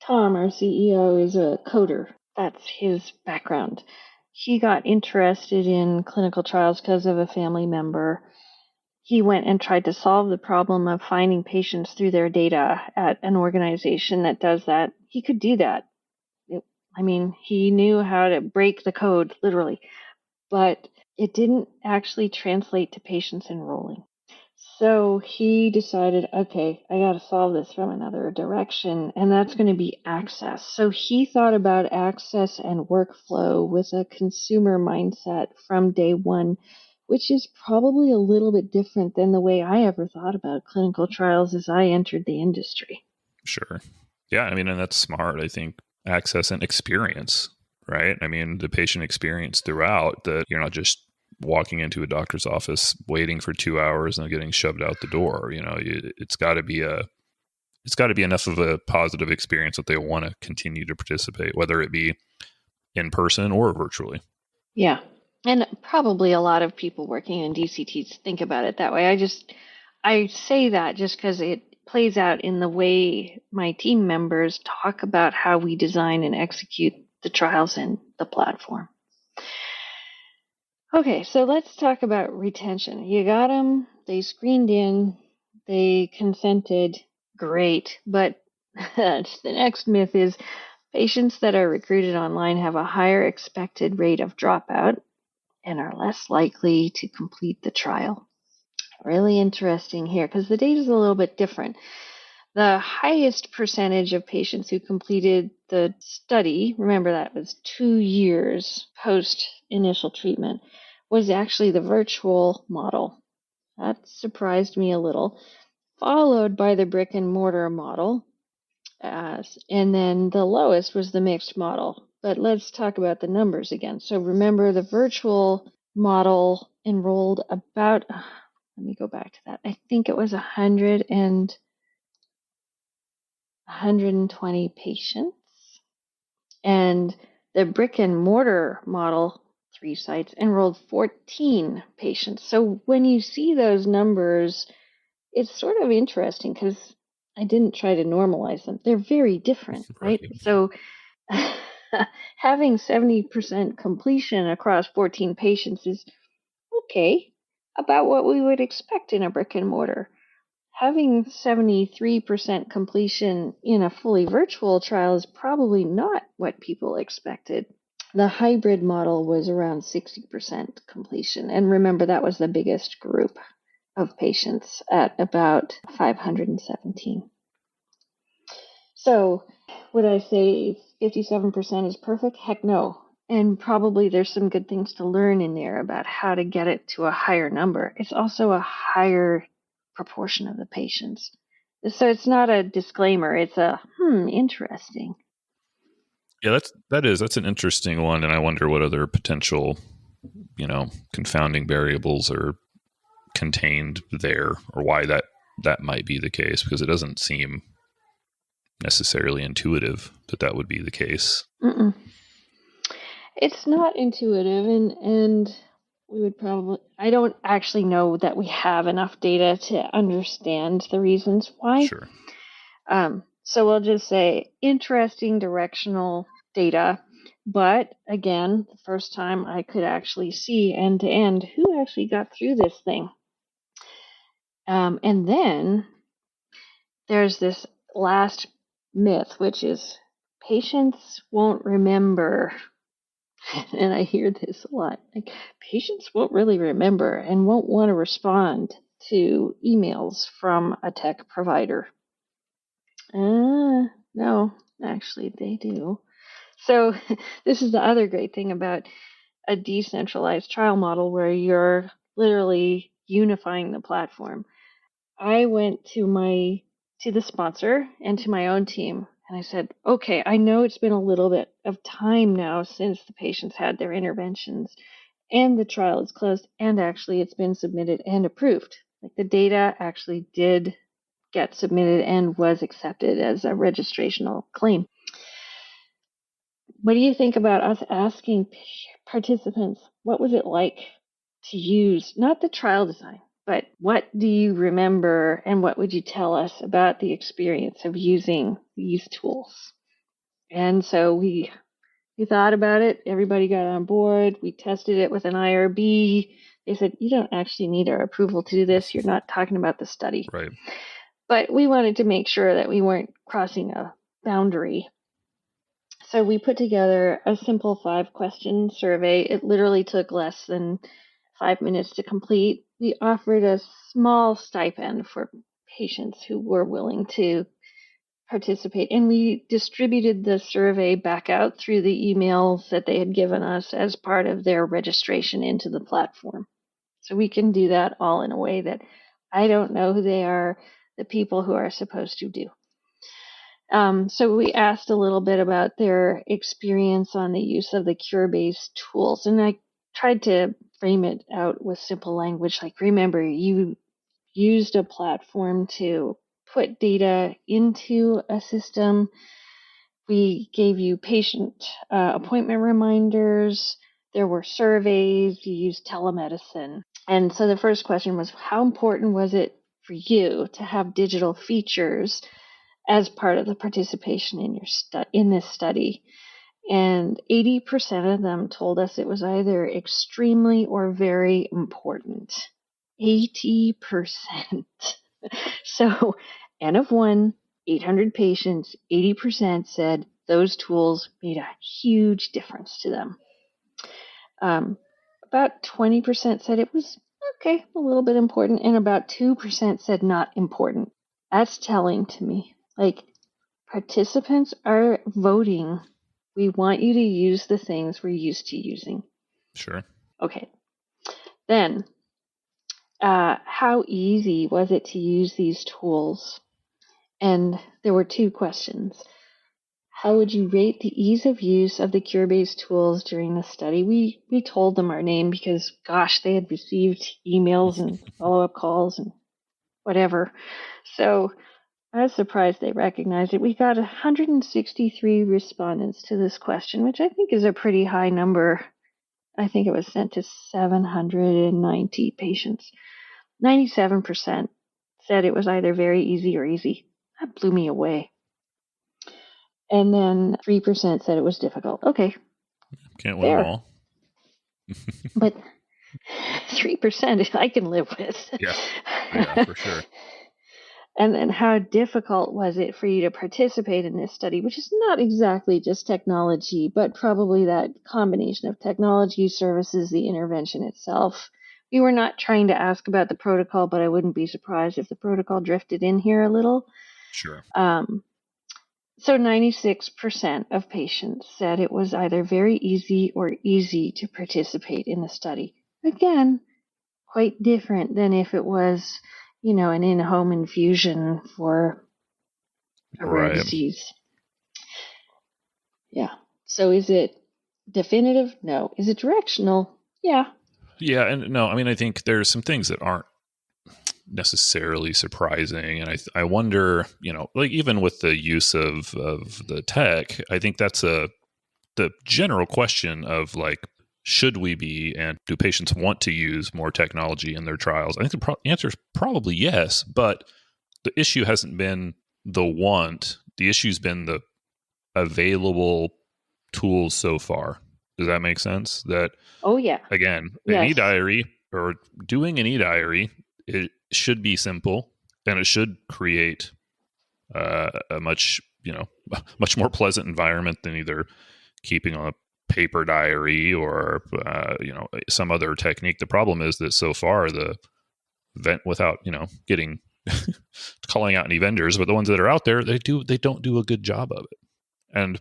Tom, our CEO, is a coder. That's his background. He got interested in clinical trials because of a family member. He went and tried to solve the problem of finding patients through their data at an organization that does that. He could do that. He knew how to break the code, literally. But it didn't actually translate to patients enrolling. So he decided, okay, I got to solve this from another direction, and that's going to be access. So he thought about access and workflow with a consumer mindset from day one, which is probably a little bit different than the way I ever thought about clinical trials as I entered the industry. Sure. Yeah, I mean, and that's smart. I think access and experience, right? I mean, the patient experience throughout, that you're not just walking into a doctor's office waiting for 2 hours and getting shoved out the door. It's got to be enough of a positive experience that they want to continue to participate, whether it be in person or virtually. Yeah. And probably a lot of people working in DCTs think about it that way. I say that just because it plays out in the way my team members talk about how we design and execute the trials and the platform. Okay, so let's talk about retention. You got them, they screened in, they consented, great. But the next myth is patients that are recruited online have a higher expected rate of dropout and are less likely to complete the trial. Really interesting here because the data is a little bit different. The highest percentage of patients who completed the study, remember that was 2 years post initial treatment, was actually the virtual model. That surprised me a little, followed by the brick and mortar model. And then the lowest was the mixed model. But let's talk about the numbers again. So remember, the virtual model enrolled about, let me go back to that. I think it was 120 patients. And the brick and mortar model, 3 sites, enrolled 14 patients. So when you see those numbers, it's sort of interesting because I didn't try to normalize them. They're very different, right? So having 70% completion across 14 patients is okay, about what we would expect in a brick and mortar. Having 73% completion in a fully virtual trial is probably not what people expected. The hybrid model was around 60% completion. And remember, that was the biggest group of patients at about 517. So would I say 57% is perfect? Heck no. And probably there's some good things to learn in there about how to get it to a higher number. It's also a higher proportion of the patients. So it's not a disclaimer. It's a, interesting. Yeah, that's an interesting one. And I wonder what other potential, confounding variables are contained there, or why that might be the case, because it doesn't seem necessarily intuitive that would be the case. Mm-mm. It's not intuitive, and we would probably, I don't actually know that we have enough data to understand the reasons why. Sure. So we'll just say interesting directional data, but again, the first time I could actually see end to end who actually got through this thing. And then there's this last myth, which is patients won't remember. And I hear this a lot. Like, patients won't really remember and won't want to respond to emails from a tech provider. No, actually, they do. So this is the other great thing about a decentralized trial model where you're literally unifying the platform. I went to the sponsor and to my own team, and I said, okay, I know it's been a little bit of time now since the patients had their interventions and the trial is closed, and actually it's been submitted and approved. Like, the data actually did get submitted and was accepted as a registrational claim. What do you think about us asking participants, what was it like to use, not the trial design, but what do you remember and what would you tell us about the experience of using these tools? And so we thought about it. Everybody got on board. We tested it with an IRB. They said, you don't actually need our approval to do this. You're not talking about the study. Right. But we wanted to make sure that we weren't crossing a boundary. So we put together a simple 5-question survey. It literally took less than 5 minutes to complete. We offered a small stipend for patients who were willing to participate, and we distributed the survey back out through the emails that they had given us as part of their registration into the platform. So we can do that all in a way that I don't know who they are, the people who are supposed to do. So we asked a little bit about their experience on the use of the Curebase tools, and I tried to frame it out with simple language, like, remember, you used a platform to put data into a system. We gave you patient appointment reminders. There were surveys. You used telemedicine. And so the first question was, how important was it for you to have digital features as part of the participation in your in this study? And 80% of them told us it was either extremely or very important. 80%. So, N of 1, 800 patients, 80% said those tools made a huge difference to them. About 20% said it was okay, a little bit important, and about 2% said not important. That's telling to me. Like, participants are voting. We want you to use the things we're used to using. Sure. Okay. Then, how easy was it to use these tools? And there were 2 questions. How would you rate the ease of use of the Curebase tools during the study? We told them our name because, gosh, they had received emails and follow-up calls and whatever. So I was surprised they recognized it. We got 163 respondents to this question, which I think is a pretty high number. I think it was sent to 790 patients. 97% said it was either very easy or easy. That blew me away. And then 3% said it was difficult. Okay. Can't win them all. But 3% I can live with. Yeah, for sure. And then how difficult was it for you to participate in this study, which is not exactly just technology, but probably that combination of technology, services, the intervention itself. We were not trying to ask about the protocol, but I wouldn't be surprised if the protocol drifted in here a little. Sure. So 96% of patients said it was either very easy or easy to participate in the study. Again, quite different than if it was, an in-home infusion for a rare disease. Yeah. So is it definitive? No. Is it directional? Yeah. Yeah, and no, I mean, I think there's some things that aren't necessarily surprising, and I wonder, like, even with the use of the tech, I think that's the general question of, like, should we be, and do patients want to use more technology in their trials? I think the answer is probably yes, but the issue hasn't been the want. The issue's been the available tools so far. Does that make sense? That, oh yeah, again, yes. An e-diary, or doing an e-diary, it should be simple, and it should create a much more pleasant environment than either keeping a paper diary or some other technique. The problem is that so far the without getting calling out any vendors, but the ones that are out there, they don't do a good job of it. And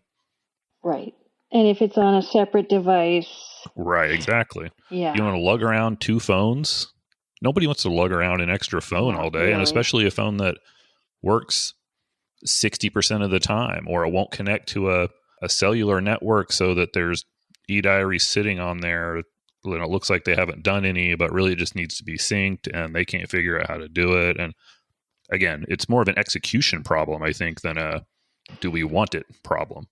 right. And if it's on a separate device. Right, exactly. Yeah. You want to lug around 2 phones? Nobody wants to lug around an extra phone all day, really. And especially a phone that works 60% of the time, or it won't connect to a cellular network, so that there's e-diary sitting on there. It looks like they haven't done any, but really it just needs to be synced, and they can't figure out how to do it. And again, it's more of an execution problem, I think, than a do we want it problem.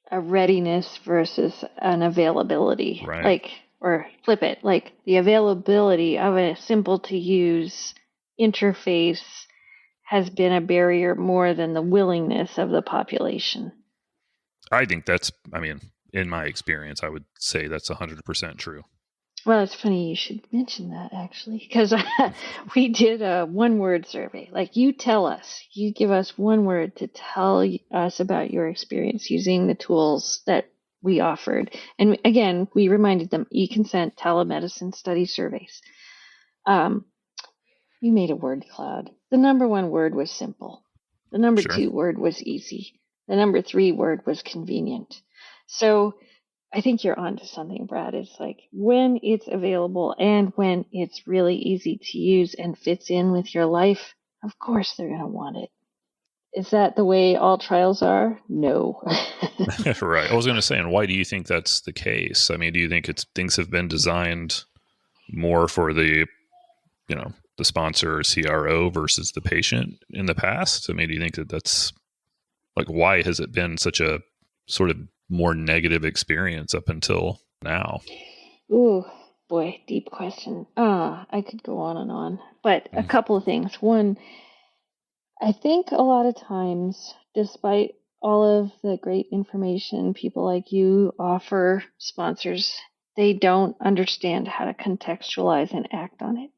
A readiness versus an availability. Right. Like, or flip it, like the availability of a simple to use interface has been a barrier more than the willingness of the population. I think that's, in my experience, I would say that's 100% true. Well, it's funny you should mention that, actually, because we did a 1-word survey. Like, you give us 1 word to tell us about your experience using the tools that we offered. And again, we reminded them e-consent, telemedicine, study surveys. You made a word cloud. The number one word was simple. The number Sure. two word was easy. The number three word was convenient. So I think you're onto something, Brad. It's like when it's available and when it's really easy to use and fits in with your life, of course they're going to want it. Is that the way all trials are? No. Right. I was going to say, and why do you think that's the case? I mean, do you think things have been designed more for the sponsor or CRO versus the patient in the past? I mean, do you think that's like, why has it been such a sort of more negative experience up until now? Ooh, boy, deep question. I could go on and on, but a couple of things. One, I think a lot of times, despite all of the great information people like you offer sponsors, they don't understand how to contextualize and act on it.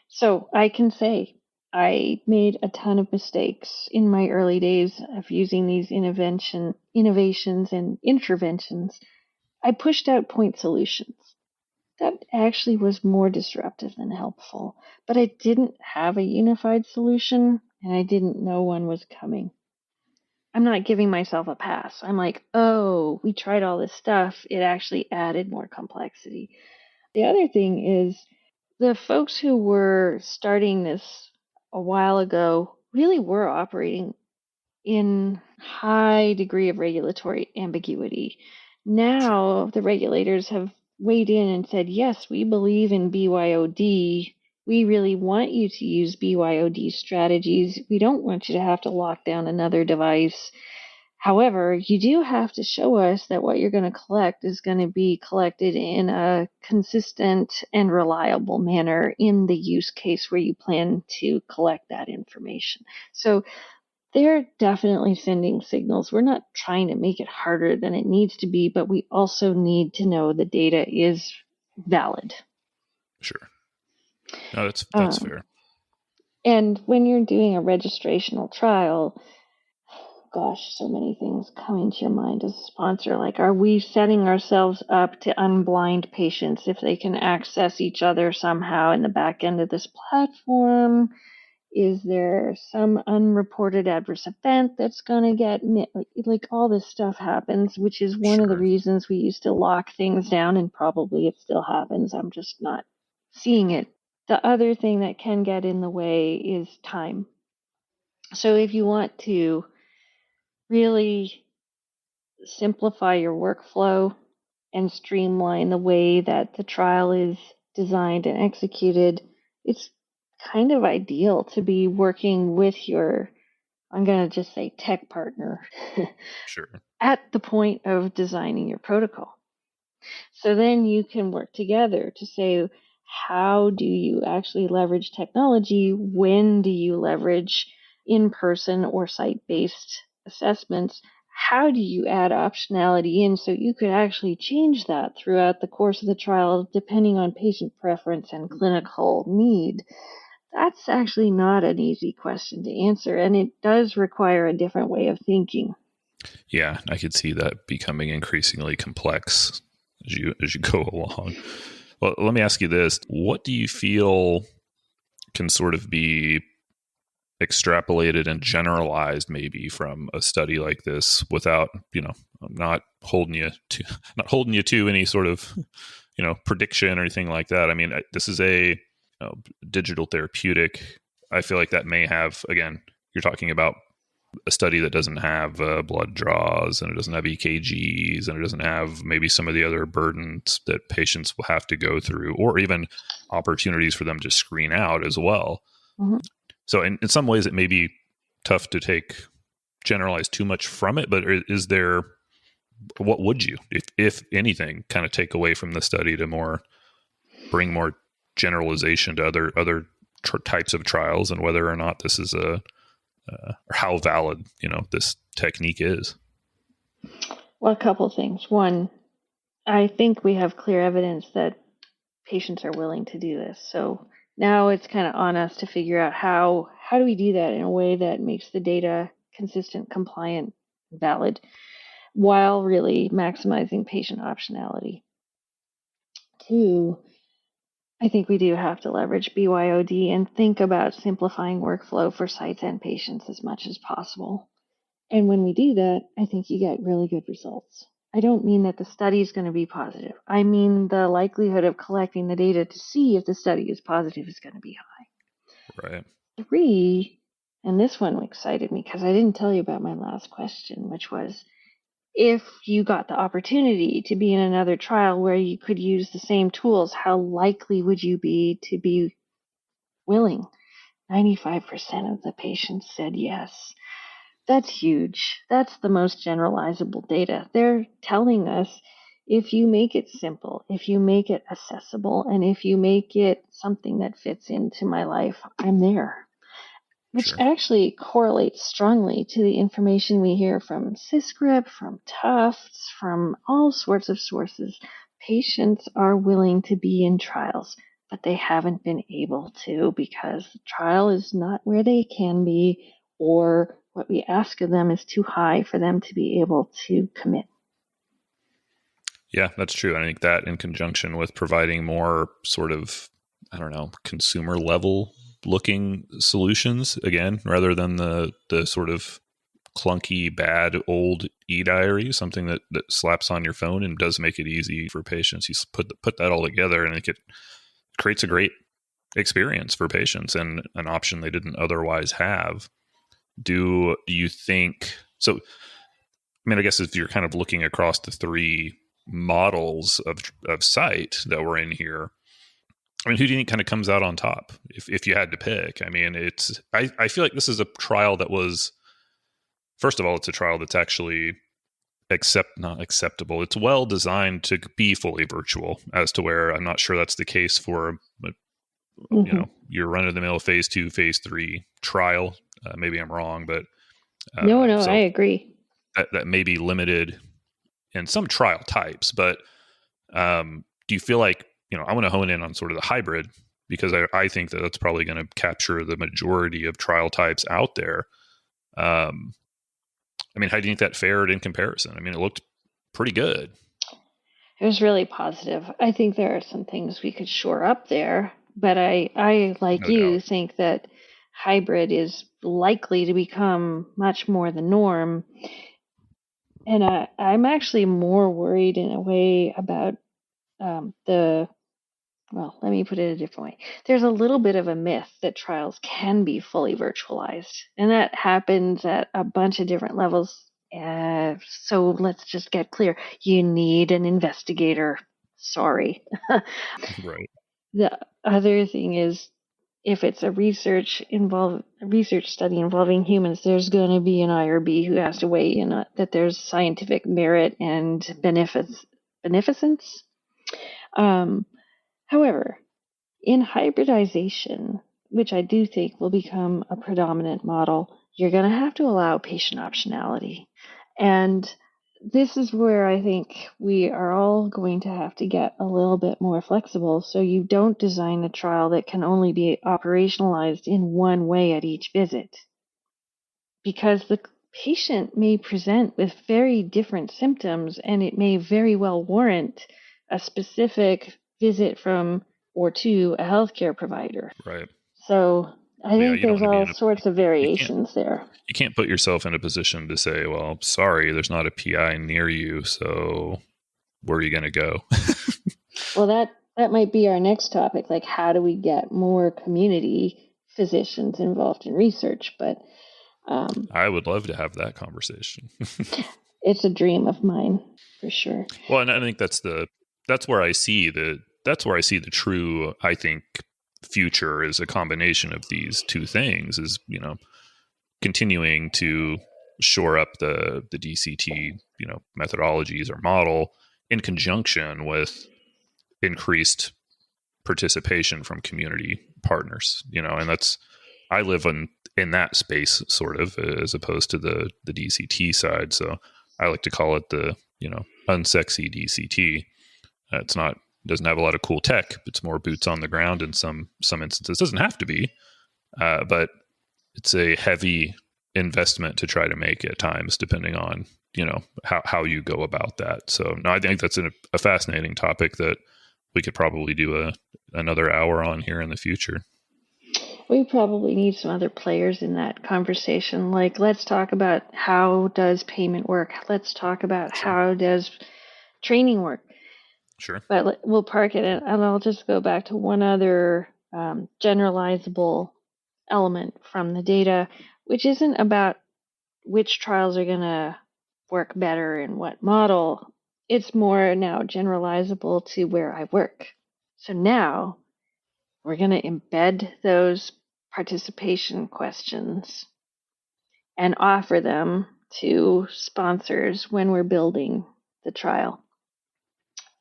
So I can say I made a ton of mistakes in my early days of using these innovations and interventions. I pushed out point solutions. That actually was more disruptive than helpful, but I didn't have a unified solution and I didn't know one was coming. I'm not giving myself a pass. I'm like, oh, we tried all this stuff. It actually added more complexity. The other thing is the folks who were starting this a while ago really were operating in high degree of regulatory ambiguity. Now the regulators have weighed in and said, yes, we believe in BYOD. We really want you to use BYOD strategies. We don't want you to have to lock down another device. However, you do have to show us that what you're going to collect is going to be collected in a consistent and reliable manner in the use case where you plan to collect that information. So they're definitely sending signals. We're not trying to make it harder than it needs to be, but we also need to know the data is valid. Sure. No, that's fair. And when you're doing a registrational trial, gosh, so many things coming to your mind as a sponsor. Like, are we setting ourselves up to unblind patients if they can access each other somehow in the back end of this platform? Is there some unreported adverse event that's going to get like all this stuff happens, which is one of the reasons we used to lock things down, and probably it still happens. I'm just not seeing it. The other thing that can get in the way is time. So if you want to really simplify your workflow and streamline the way that the trial is designed and executed, it's kind of ideal to be working with your, I'm going to just say, tech partner at the point of designing your protocol. So then you can work together to say, how do you actually leverage technology? When do you leverage in-person or site-based assessments? How do you add optionality in so you could actually change that throughout the course of the trial depending on patient preference and clinical need? That's actually not an easy question to answer, and it does require a different way of thinking. Yeah, I could see that becoming increasingly complex as you go along. Well, let me ask you this. What do you feel can sort of be extrapolated and generalized maybe from a study like this without, I'm not holding you to any sort of, prediction or anything like that. I mean, this is a digital therapeutic. I feel like that may have, again, you're talking about a study that doesn't have blood draws and it doesn't have EKGs and it doesn't have maybe some of the other burdens that patients will have to go through, or even opportunities for them to screen out as well. Mm-hmm. So in some ways it may be tough to generalize too much from it, but is there, what would you, if anything, kind of take away from the study to bring more generalization to other types of trials and whether or not this is or how valid, this technique is? Well, a couple of things. One, I think we have clear evidence that patients are willing to do this. So now it's kind of on us to figure out how do we do that in a way that makes the data consistent, compliant, valid. while really maximizing patient optionality. Two, I think we do have to leverage BYOD and think about simplifying workflow for sites and patients as much as possible. And when we do that, I think you get really good results. I don't mean that the study is going to be positive. I mean the likelihood of collecting the data to see if the study is positive is going to be high. Right. Three, and this one excited me because I didn't tell you about my last question, which was, if you got the opportunity to be in another trial where you could use the same tools, how likely would you be to be willing? 95% of the patients said yes. That's huge. That's the most generalizable data. They're telling us, if you make it simple, if you make it accessible, and if you make it something that fits into my life, I'm there. Which Sure. actually correlates strongly to the information we hear from SysGrip, from Tufts, from all sorts of sources. Patients are willing to be in trials, but they haven't been able to because the trial is not where they can be, or what we ask of them is too high for them to be able to commit. Yeah, that's true. I think that in conjunction with providing more sort of, I don't know, consumer level looking solutions, again, rather than the sort of clunky, bad old e-diary, something that slaps on your phone and does make it easy for patients. You put that all together, and it creates a great experience for patients and an option they didn't otherwise have. Do you think so? I mean, I guess if you're kind of looking across the three models of site that were in here, I mean, who do you think kind of comes out on top if you had to pick? I mean, I feel like this is a trial that was, first of all, it's a trial that's actually not acceptable. It's well designed to be fully virtual, as to where I'm not sure that's the case for, your run of the mill phase 2, phase 3 trial. Maybe I'm wrong, but No, so I agree. that may be limited in some trial types, but do you feel like, I want to hone in on sort of the hybrid, because I think that that's probably going to capture the majority of trial types out there. I mean, how do you think that fared in comparison? I mean, it looked pretty good. It was really positive. I think there are some things we could shore up there, but I like No you, doubt. think that hybrid is likely to become much more the norm. And I'm actually more worried in a way about well, let me put it a different way. There's a little bit of a myth that trials can be fully virtualized, and that happens at a bunch of different levels. So let's just get clear. You need an investigator. Sorry. Right. The other thing is, if it's a research study involving humans, there's going to be an IRB who has to weigh in that there's scientific merit and beneficence. However, in hybridization, which I do think will become a predominant model, you're going to have to allow patient optionality. And this is where I think we are all going to have to get a little bit more flexible, so you don't design a trial that can only be operationalized in one way at each visit. Because the patient may present with very different symptoms, and it may very well warrant a specific visit from or to a healthcare provider. Right. So I Yeah, think you don't there's want to be all sorts of variations there. you can't put yourself in a position to say, well, sorry, there's not a PI near you, so where are you going to go? Well, that might be our next topic. Like, how do we get more community physicians involved in research? But I would love to have that conversation. it's a dream of mine for sure. Well, and I think that's where I see the true, I think, future is a combination of these two things, is, continuing to shore up the DCT, methodologies or model in conjunction with increased participation from community partners, and I live in that space, sort of, as opposed to the DCT side. So I like to call it the, unsexy DCT. It's not, doesn't have a lot of cool tech. It's more boots on the ground in some instances. It doesn't have to be, but it's a heavy investment to try to make at times, depending on how you go about that. So no, I think that's a fascinating topic that we could probably do another hour on here in the future. We probably need some other players in that conversation. Like, let's talk about how does payment work? Let's talk about how does training work? Sure. But we'll park it, and I'll just go back to one other generalizable element from the data, which isn't about which trials are going to work better in what model. It's more now generalizable to where I work. So now we're going to embed those participation questions and offer them to sponsors when we're building the trial.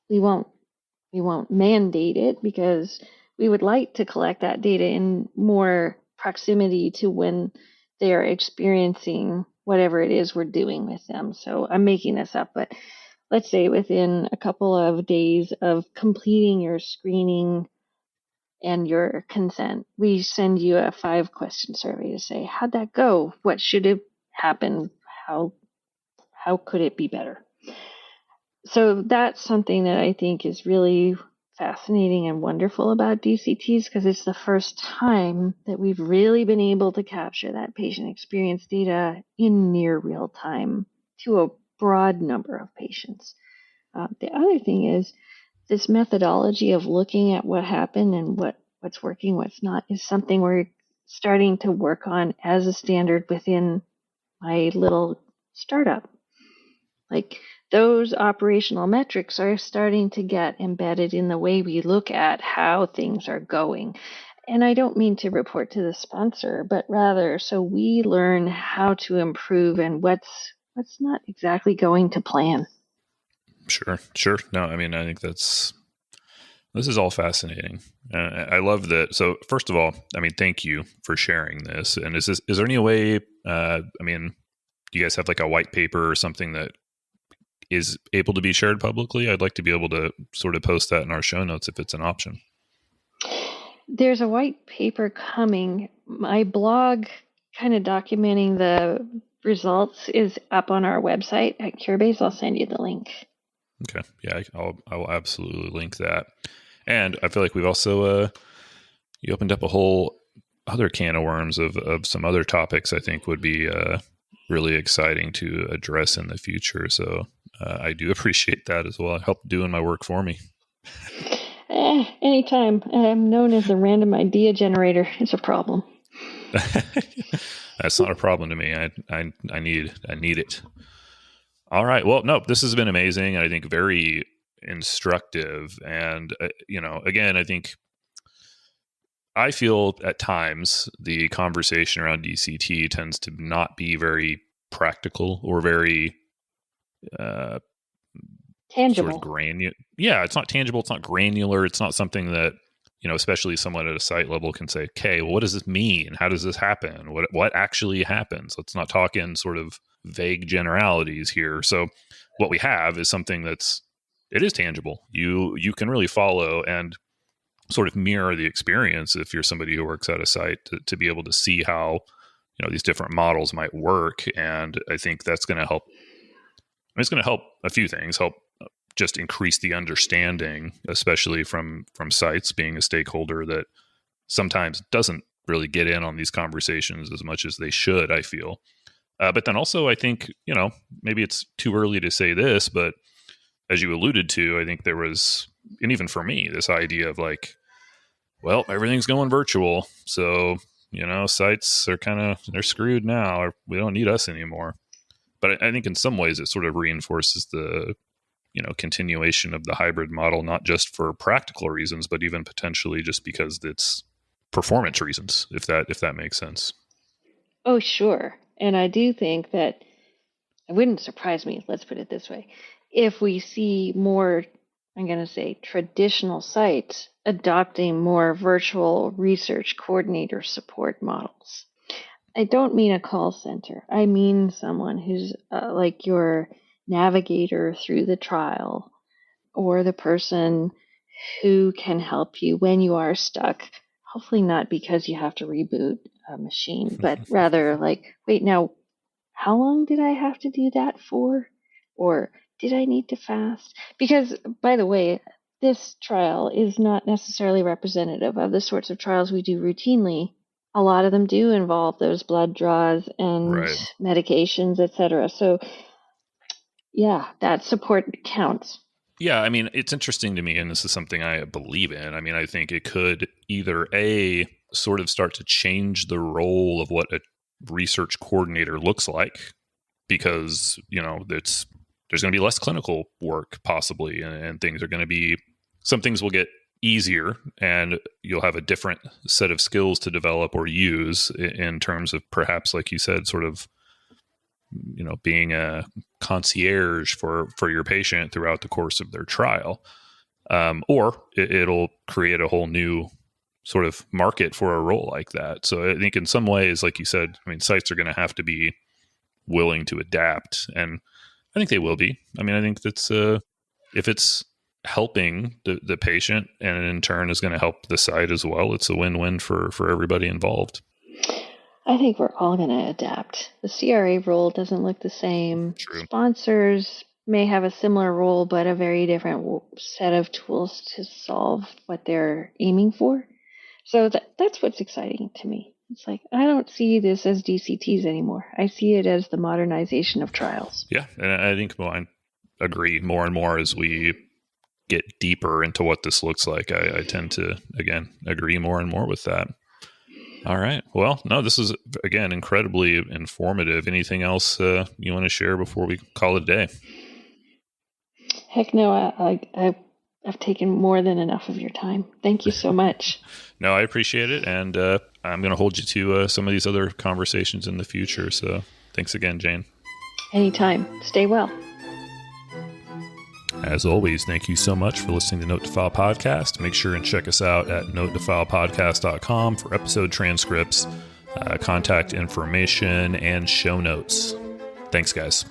We won't mandate it because we would like to collect that data in more proximity to when they are experiencing whatever it is we're doing with them. So I'm making this up, but let's say within a couple of days of completing your screening and your consent, we send you a 5-question survey to say, how'd that go? What should have happened? How could it be better? So that's something that I think is really fascinating and wonderful about DCTs, because it's the first time that we've really been able to capture that patient experience data in near real time to a broad number of patients. The other thing is this methodology of looking at what happened and what's working, what's not, is something we're starting to work on as a standard within my little startup. Like, those operational metrics are starting to get embedded in the way we look at how things are going. And I don't mean to report to the sponsor, but rather so we learn how to improve and what's not exactly going to plan. Sure. No, I mean, I think this is all fascinating. I love that. So first of all, I mean, thank you for sharing this. And is there any way, I mean, do you guys have like a white paper or something that is able to be shared publicly? I'd like to be able to sort of post that in our show notes if it's an option. There's a white paper coming. My blog kind of documenting the results is up on our website at Curebase. I'll send you the link. Okay. Yeah, I will absolutely link that. And I feel like we've also, you opened up a whole other can of worms of some other topics I think would be really exciting to address in the future. So I do appreciate that as well. Help doing my work for me. Anytime. I'm known as the random idea generator. It's a problem. That's not a problem to me. I need it. All right. Well, no, this has been amazing. I think very instructive. And, again, I feel at times the conversation around DCT tends to not be very practical or very tangible. Sort of granular. Yeah, it's not tangible. It's not granular. It's not something that, especially someone at a site level can say, okay, well, what does this mean? How does this happen? What actually happens? Let's not talk in sort of vague generalities here. So what we have is something it is tangible. You can really follow and sort of mirror the experience if you're somebody who works at a site to be able to see how, these different models might work. And I think that's going to help. It's going to help a few things, help just increase the understanding, especially from sites, being a stakeholder that sometimes doesn't really get in on these conversations as much as they should, I feel. But then also, I think, maybe it's too early to say this, but as you alluded to, I think there was, and even for me, this idea of like, well, everything's going virtual. So, sites are they're screwed now. Or we don't need us anymore. But I think in some ways it sort of reinforces the, continuation of the hybrid model, not just for practical reasons, but even potentially just because it's performance reasons, if that makes sense. Oh, sure. And I do think that it wouldn't surprise me, let's put it this way, if we see more, I'm going to say, traditional sites adopting more virtual research coordinator support models. I don't mean a call center. I mean someone who's like your navigator through the trial, or the person who can help you when you are stuck. Hopefully not because you have to reboot a machine, but rather like, wait, now, how long did I have to do that for? Or did I need to fast? Because, by the way, this trial is not necessarily representative of the sorts of trials we do routinely. A lot of them do involve those blood draws and Right. medications, etc. So, yeah, that support counts. Yeah, I mean, it's interesting to me, and this is something I believe in. I mean, I think it could either A, sort of start to change the role of what a research coordinator looks like, because, there's going to be less clinical work possibly, and things are going to be, some things will get easier, and you'll have a different set of skills to develop or use in terms of perhaps, like you said, sort of, being a concierge for your patient throughout the course of their trial. Or it'll create a whole new sort of market for a role like that. So I think in some ways, like you said, I mean, sites are going to have to be willing to adapt, and I think they will be. I mean, I think that's if it's helping the patient and in turn is going to help the site as well, it's a win-win for everybody involved. I think we're all going to adapt. The CRA role doesn't look the same. True. Sponsors may have a similar role, but a very different set of tools to solve what they're aiming for. So that's what's exciting to me. It's like, I don't see this as DCTs anymore. I see it as the modernization of trials. Yeah, and I think I agree more and more as we get deeper into what this looks like. I tend to, again, agree more and more with that. All right. Well, no, this is, again, incredibly informative. Anything else you want to share before we call it a day? Heck no, I've taken more than enough of your time. Thank you so much. No, I appreciate it. And I'm going to hold you to some of these other conversations in the future. So thanks again, Jane. Anytime. Stay well. As always, thank you so much for listening to Note to File Podcast. Make sure and check us out at notetofilepodcast.com for episode transcripts, contact information, and show notes. Thanks, guys.